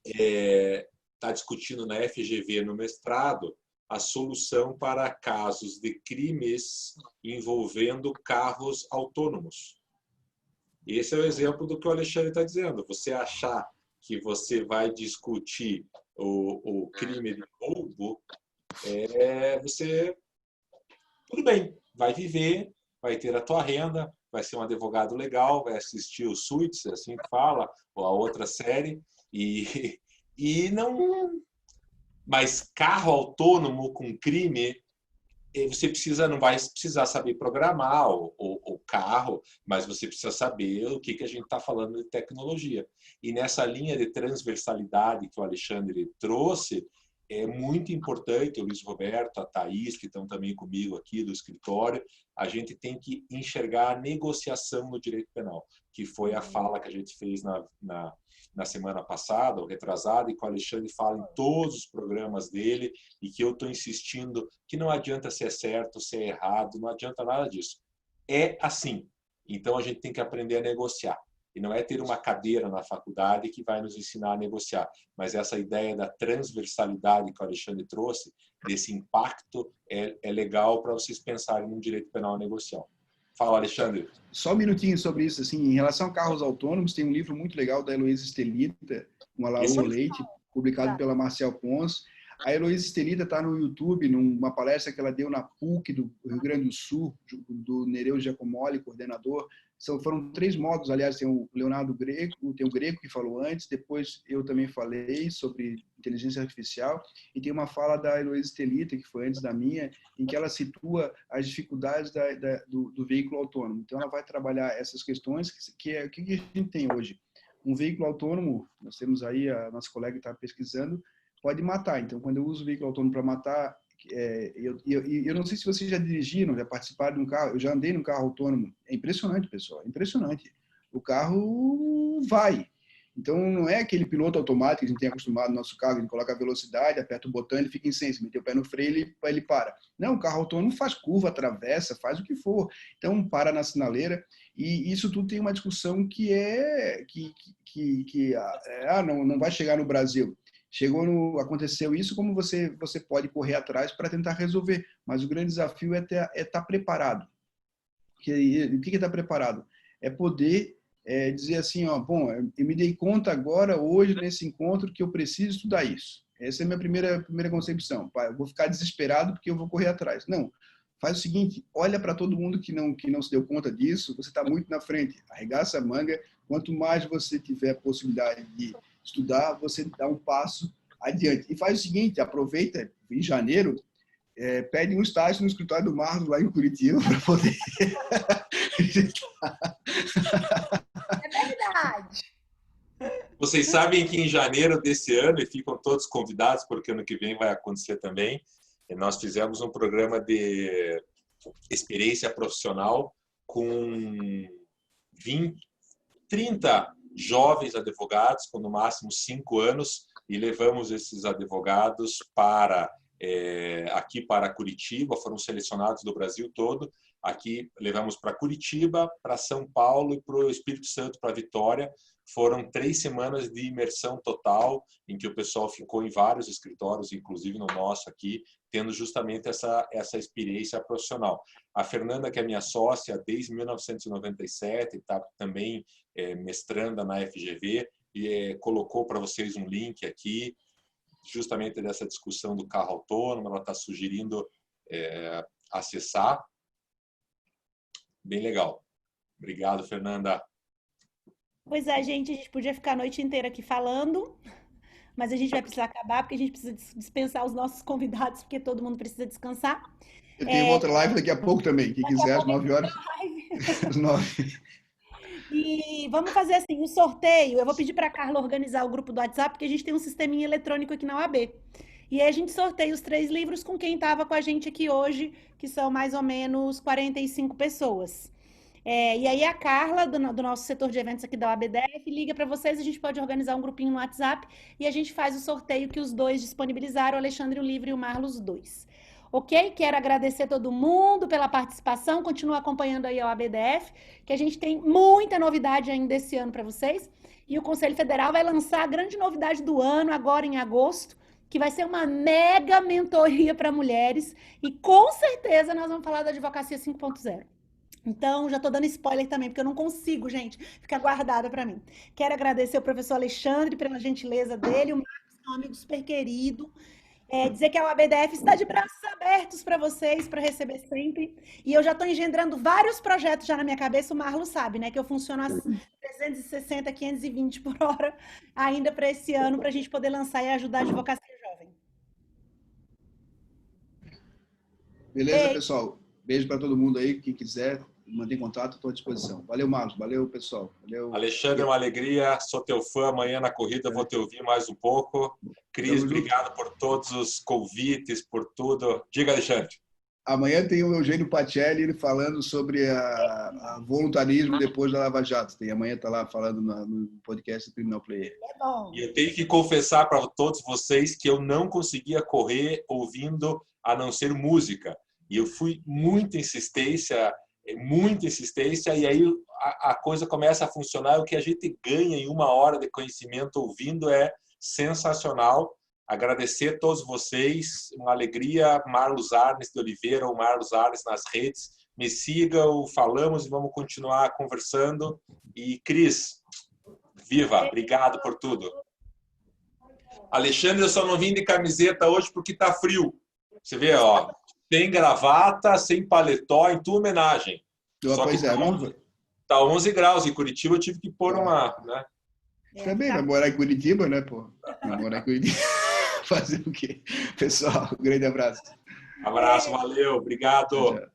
está discutindo na FGV, no mestrado, a solução para casos de crimes envolvendo carros autônomos. Esse é o exemplo do que o Alexandre está dizendo. Você achar que você vai discutir o crime de roubo, você... Tudo bem, vai viver, vai ter a tua renda, vai ser um advogado legal, vai assistir o Suits, assim que fala, ou a outra série, e não... Mas carro autônomo com crime, você não vai precisar saber programar o carro, mas você precisa saber o que a gente está falando de tecnologia. E nessa linha de transversalidade que o Alexandre trouxe, é muito importante, o Luiz Roberto, a Thaís, que estão também comigo aqui do escritório, a gente tem que enxergar a negociação no direito penal, que foi a fala que a gente fez na semana passada, ou retrasada, e que o Alexandre fala em todos os programas dele, e que eu estou insistindo que não adianta se é certo, se é errado, não adianta nada disso. É assim. Então, a gente tem que aprender a negociar. E não é ter uma cadeira na faculdade que vai nos ensinar a negociar, mas essa ideia da transversalidade que o Alexandre trouxe, desse impacto, é legal para vocês pensarem no direito penal negocial. Fala, Alexandre. Só um minutinho sobre isso. Assim, em relação a carros autônomos, tem um livro muito legal da Heloísa Estelita, com a Laura Leite, publicado pela Marcial Pons. A Heloísa Estelita está no YouTube, numa palestra que ela deu na PUC do Rio Grande do Sul, do Nereu Giacomoli, coordenador. Foram 3 módulos, aliás, tem o Leonardo Greco, tem o Greco que falou antes, depois eu também falei sobre inteligência artificial, e tem uma fala da Heloísa Estelita, que foi antes da minha, em que ela situa as dificuldades do veículo autônomo. Então, ela vai trabalhar essas questões, que a gente tem hoje. Um veículo autônomo, nós temos aí, a nossa colega está pesquisando, pode matar. Então, quando eu uso o veículo autônomo para matar, eu não sei se vocês já dirigiram, já participaram de um carro, eu já andei num carro autônomo. É impressionante, pessoal, é impressionante. O carro vai. Então, não é aquele piloto automático que a gente tem acostumado no nosso carro, a gente coloca a velocidade, aperta o botão, ele fica em ciência, meteu o pé no freio, ele para. Não, o carro autônomo faz curva, atravessa, faz o que for. Então, para na sinaleira. E isso tudo tem uma discussão que não vai chegar no Brasil. Aconteceu isso, como você pode correr atrás para tentar resolver. Mas o grande desafio é estar preparado. O que é estar preparado? É poder dizer assim, bom, eu me dei conta agora, hoje, nesse encontro, que eu preciso estudar isso. Essa é a minha primeira concepção. Eu vou ficar desesperado porque eu vou correr atrás. Não. Faz o seguinte, olha para todo mundo que não se deu conta disso, você está muito na frente. Arregaça a manga. Quanto mais você tiver possibilidade de estudar, você dá um passo adiante. E faz o seguinte, aproveita, em janeiro, pede um estágio no escritório do Marlos, lá em Curitiba, para poder... É verdade. Vocês sabem que em janeiro desse ano, e ficam todos convidados, porque ano que vem vai acontecer também, nós fizemos um programa de experiência profissional com 30 jovens advogados, com no máximo 5 anos, e levamos esses advogados aqui para Curitiba, foram selecionados do Brasil todo. Aqui levamos para Curitiba, para São Paulo e para o Espírito Santo, para Vitória. Foram 3 semanas de imersão total, em que o pessoal ficou em vários escritórios, inclusive no nosso aqui, tendo justamente essa experiência profissional. A Fernanda, que é minha sócia desde 1997, está também mestranda na FGV, e colocou para vocês um link aqui, justamente dessa discussão do carro autônomo. Ela está sugerindo acessar. Bem legal. Obrigado, Fernanda. Pois é, gente, a gente podia ficar a noite inteira aqui falando, mas a gente vai precisar acabar, porque a gente precisa dispensar os nossos convidados, porque todo mundo precisa descansar. Eu tenho outra live daqui a pouco também, quem quiser, às 9 horas. Às 9. E vamos fazer assim, o sorteio, eu vou pedir para a Carla organizar o grupo do WhatsApp, porque a gente tem um sisteminha eletrônico aqui na UAB. E aí a gente sorteia os 3 livros com quem estava com a gente aqui hoje, que são mais ou menos 45 pessoas. E aí a Carla, do nosso setor de eventos aqui da UABDF, liga para vocês, a gente pode organizar um grupinho no WhatsApp e a gente faz o sorteio que os 2 disponibilizaram, o Alexandre o Livre e o Marlos 2. Ok? Quero agradecer todo mundo pela participação, continua acompanhando aí a UABDF, que a gente tem muita novidade ainda esse ano para vocês. E o Conselho Federal vai lançar a grande novidade do ano, agora em agosto, que vai ser uma mega mentoria para mulheres e com certeza nós vamos falar da Advocacia 5.0. Então, já estou dando spoiler também, porque eu não consigo, gente, ficar guardada para mim. Quero agradecer ao professor Alexandre pela gentileza dele, o Marcos é um amigo super querido. Dizer que a UABDF está de braços abertos para vocês, para receber sempre. E eu já estou engendrando vários projetos já na minha cabeça, o Marlos sabe, né? Que eu funciono a 360, 520 por hora ainda para esse ano, para a gente poder lançar e ajudar a advocacia jovem. Beleza, pessoal? Beijo para todo mundo aí, quem quiser. Mantém contato, estou à disposição. Valeu, Marlos. Valeu, pessoal. Valeu. Alexandre, é uma alegria. Sou teu fã. Amanhã na corrida vou te ouvir mais um pouco. Cris, obrigado por todos os convites, por tudo. Diga, Alexandre. Amanhã tem o Eugênio Pacelli falando sobre a voluntarismo depois da Lava Jato. Amanhã está lá falando no podcast do Criminal Player. É bom. E eu tenho que confessar para todos vocês que eu não conseguia correr ouvindo a não ser música. E eu fui muita insistência É muita insistência, e aí a coisa começa a funcionar. O que a gente ganha em 1 hora de conhecimento ouvindo é sensacional. Agradecer a todos vocês, uma alegria. Marlos Arnes de Oliveira, ou Marlos Arnes nas redes. Me sigam, falamos e vamos continuar conversando. E Cris, viva, obrigado por tudo. Alexandre, eu só não vim de camiseta hoje porque está frio. Você vê, ó, sem gravata, sem paletó, em tua homenagem. Só que tá 11 graus. Em Curitiba eu tive que pôr uma, né? Também vai morar em Curitiba, né, pô? Vai morar em Curitiba. Fazer o quê? Pessoal, um grande abraço. Abraço, valeu, obrigado. Tchau, tchau.